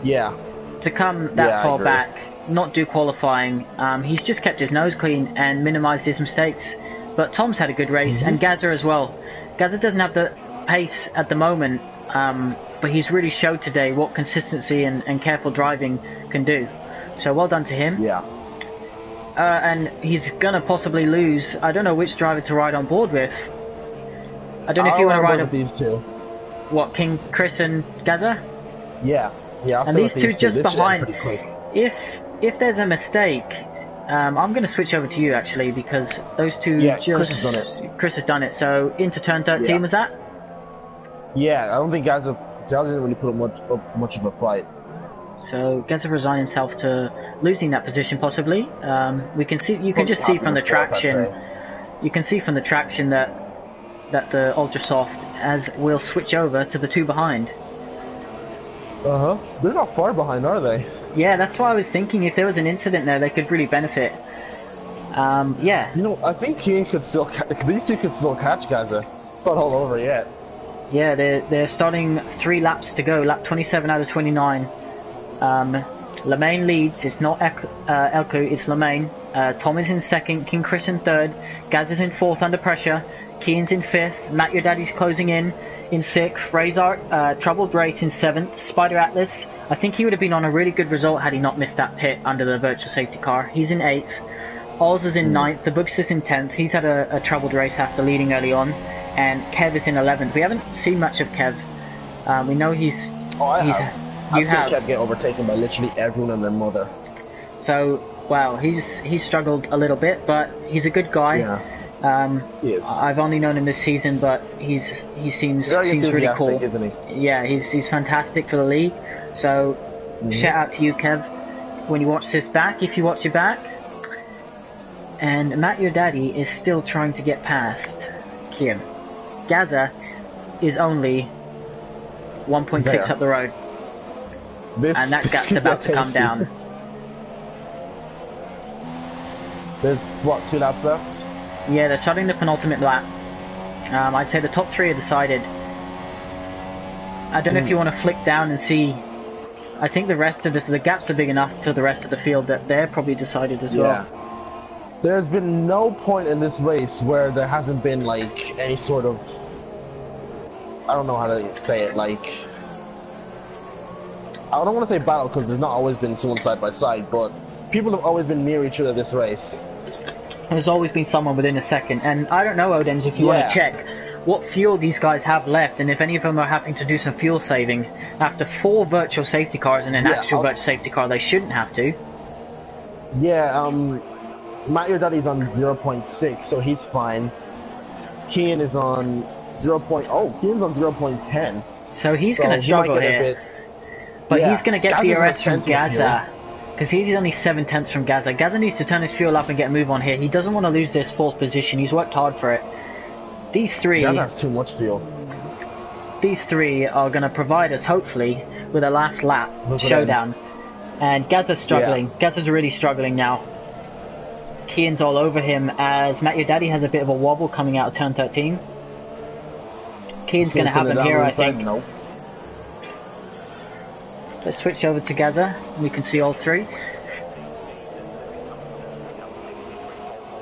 Yeah. To come that far back, not do qualifying, he's just kept his nose clean and minimised his mistakes. But Tom's had a good race, and Gaza as well. Gaza doesn't have the pace at the moment, but he's really showed today what consistency and careful driving can do. So well done to him. Yeah. And he's gonna possibly lose. I don't know which driver to ride on board with. I don't know if you want to ride with these two. What, King Chris and Gaza? Yeah. Yeah. And these two just behind. If there's a mistake, I'm going to switch over to you actually, because those two Chris has done it. Chris has done it. So into turn 13 was that? Yeah, I don't think Gaza didn't really put up much of a fight. So Gaza resigned himself to losing that position possibly. We can see, you can just see from the traction. You can see from the traction that the ultra soft as will switch over to the two behind. They're not far behind, are they? Yeah, that's why I was thinking if there was an incident there, they could really benefit. Yeah. You know, I think Kian could still. These two could still catch Gaza. It's not all over yet. Yeah, they're starting 3 laps to go. Lap 27 out of 29. Lemaine leads. It's not Elko. It's Lemaine. Tom is in second. King Chris in third. Gaz is in fourth under pressure. Kian's in fifth. Matt Your Daddy's closing in 6th. Razor Troubled Race in 7th. Spider Atlas. I think he would have been on a really good result had he not missed that pit under the virtual safety car. He's in 8th. Oz is in 9th. The Books is in 10th. He's had a troubled race after leading early on. And Kev is in 11th. We haven't seen much of Kev. We know he's... I've seen Kev get overtaken by literally everyone and their mother. So, wow, he's struggled a little bit, but he's a good guy. Yeah. He is. I've only known him this season, but he seems really cool. Isn't he? Yeah, he's fantastic for the league. So, shout out to you, Kev, when you watch this back, if you watch it back. And Matt Your Daddy is still trying to get past Kian. Gaza is only 1.6 up the road. And that gap's about to come down. There's, what, 2 laps left? Yeah, they're starting the penultimate lap. I'd say the top 3 are decided. I don't know if you want to flick down and see. I think the rest of the gaps are big enough to the rest of the field that they're probably decided as well. There's been no point in this race where there hasn't been like any sort of, I don't know how to say it, like, I don't want to say battle because there's not always been someone side by side, but people have always been near each other this race. There's always been someone within a second, and I don't know, Odems, if you want to check what fuel these guys have left, and if any of them are having to do some fuel saving. After 4 virtual safety cars and an actual virtual safety car, they shouldn't have to. Yeah, Matt Your Daddy's on 0.6, so he's fine. Kian is on 0. Oh, Kian's on 0.10. So he's going to struggle here. But he's going to get DRS from Gaza, because he's only 7/10 from Gaza. Gaza needs to turn his fuel up and get a move on here. He doesn't want to lose this 4th position. He's worked hard for it. These 3... Gaza has too much fuel. These 3 are going to provide us, hopefully, with a last lap showdown. And Gaza's struggling. Gaza's really struggling now. Kian's all over him as Matt Your Daddy has a bit of a wobble coming out of turn 13. Kian's going to have him here, I think. No. Let's switch over to Gaza. We can see all 3.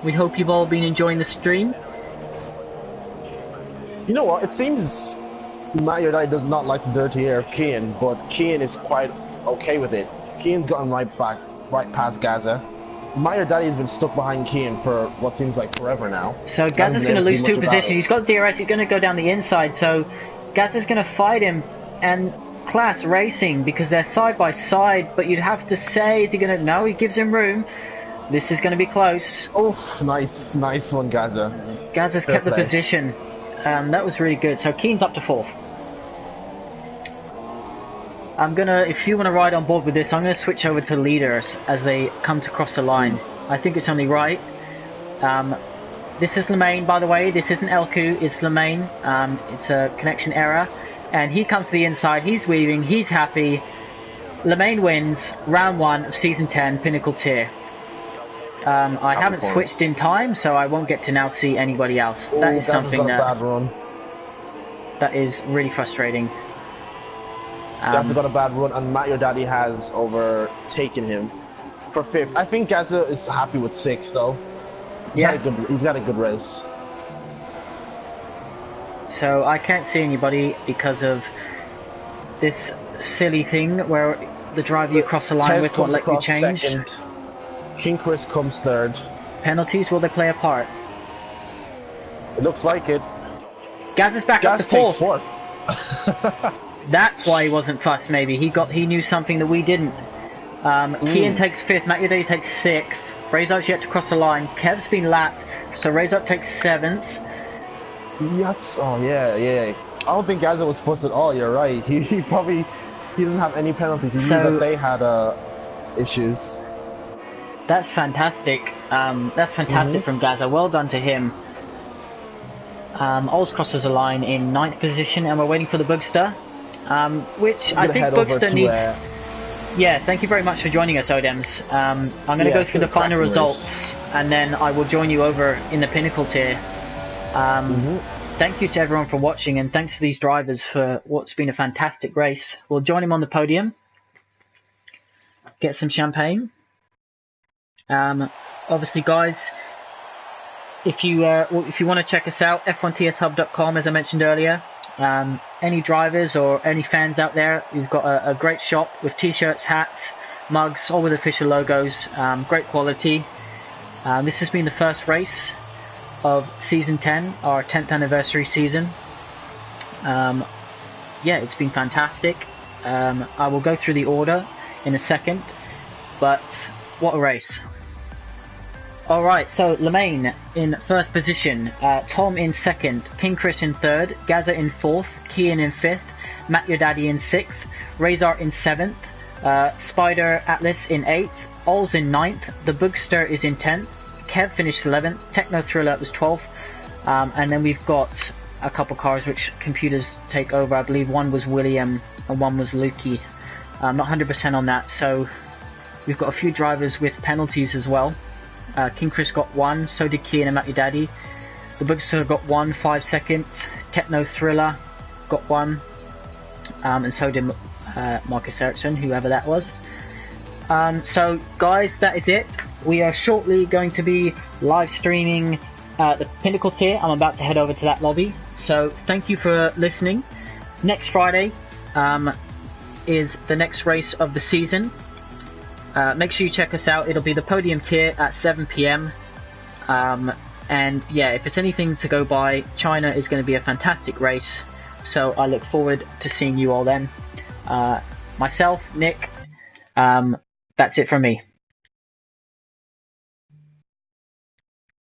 We hope you've all been enjoying the stream. You know what? It seems Matt Your Daddy does not like the dirty air of Kian, but Kian is quite okay with it. Kian's gotten right past Gaza. Matt Your Daddy has been stuck behind Kian for what seems like forever now. So Gaza's going to lose 2 positions. He's got DRS. He's going to go down the inside. So Gaza's going to fight him and class racing because they're side by side. But you'd have to say, is he going to? No, he gives him room. This is going to be close. Oh, nice one, Gaza. Gaza's kept the position. That was really good. So Kian's up to 4th. I'm gonna, if you want to ride on board with this, I'm gonna switch over to leaders as they come to cross the line. I think it's only right. This is Lemaine, by the way. This isn't Elku, it's Lemaine. It's a connection error. And he comes to the inside, he's weaving, he's happy. Lemaine wins round 1 of Season 10, Pinnacle Tier. I haven't switched in time, so I won't get to now see anybody else. That is something that is really frustrating. Gaza got a bad run, and Matt, your daddy, has overtaken him for 5th. I think Gaza is happy with 6th, though. He's got a good race. So I can't see anybody because of this silly thing where the driver you cross the line with won't let you change. Second. King Chris comes 3rd. Penalties, will they play a part? It looks like it. Gaz is back up to 4th. 4th. That's why he wasn't fussed. Maybe he knew something that we didn't. Kian takes 5th. Matt Yadei takes 6th. Razor's yet to cross the line. Kev's been lapped, so Razor takes 7th. Oh yeah. I don't think Gaza was fussed at all. You're right. He doesn't have any penalties. He knew that they had issues. That's fantastic. That's fantastic from Gaza. Well done to him. Ols crosses the line in 9th position, and we're waiting for the Boogster, which I think Boogster needs. Yeah, thank you very much for joining us, Odems. I'm going to go through the final results, and then I will join you over in the Pinnacle Tier. Thank you to everyone for watching, and thanks to these drivers for what's been a fantastic race. We'll join him on the podium. Get some champagne. Obviously, guys, if you want to check us out, f1tshub.com, as I mentioned earlier. Any drivers or any fans out there, we've got a great shop with t-shirts, hats, mugs, all with official logos. Great quality. This has been the first race of Season 10, our 10th anniversary season. Yeah, it's been fantastic. I will go through the order in a second, but what a race. Alright, so Lemaine in 1st position, Tom in 2nd, King Chris in 3rd, Gaza in 4th, Kian in 5th, Matt Your Daddy in 6th, Razor in 7th, Spider Atlas in 8th, Ols in 9th, the Boogster is in 10th, Kev finished 11th, Techno Thriller was 12th, and then we've got a couple cars which computers take over. I believe one was William and one was Lukey. I'm not 100% on that, so we've got a few drivers with penalties as well. King Chris got 1, so did Kian and Matt Your Daddy. The Boogster got 1, 5 seconds. Techno Thriller got 1, and so did Marcus Ericsson, whoever that was. So guys, that is it. We are shortly going to be live streaming the Pinnacle Tier. I'm about to head over to that lobby. So thank you for listening. Next Friday is the next race of the season. Make sure you check us out. It'll be the Podium Tier at 7 PM. And yeah, if it's anything to go by, China is going to be a fantastic race. So I look forward to seeing you all then. Myself, Nick, that's it from me.